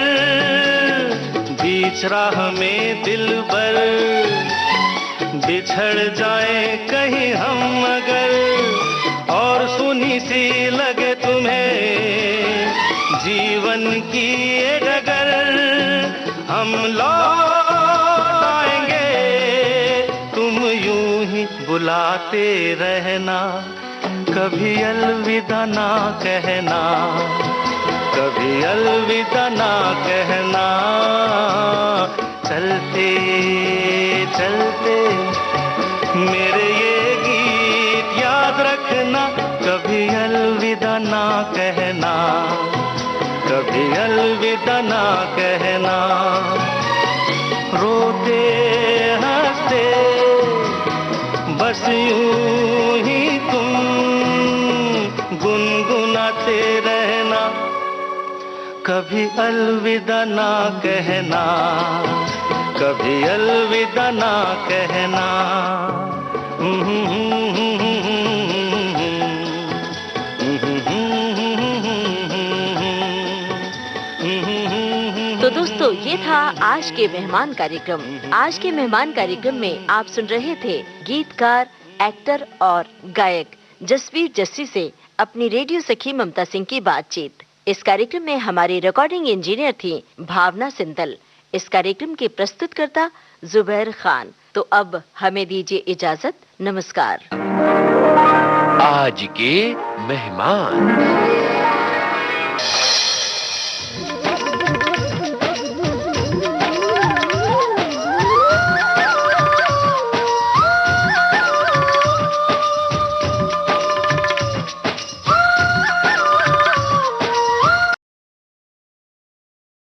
बीच राह में दिलबर बिछड़ जाए कहीं हम अगर, और सुनी सी लगे तुम्हें जीवन की ये डगर। हम लौट आएंगे, तुम यूं ही बुलाते रहना, कभी अलविदा ना कहना, कभी अलविदा ना कहना। चलते चलते मेरे ये गीत याद रखना, कभी अलविदा ना कहना, कभी अलविदा ना कहना। रोते हंसते बस यूं ही तुम गुनगुनाते रहना, कभी अलविदा ना कहना, कभी अलविदा ना कहना। तो दोस्तों, ये था आज के मेहमान कार्यक्रम। आज के मेहमान कार्यक्रम में आप सुन रहे थे गीतकार, एक्टर और गायक जसवीर जस्सी से अपनी रेडियो सखी ममता सिंह की बातचीत। इस कार्यक्रम में हमारी रिकॉर्डिंग इंजीनियर थी भावना सिंतल। इस कार्यक्रम के प्रस्तुतकर्ता जुबैर खान। तो अब हमें दीजिए इजाजत। नमस्कार। आज के मेहमान।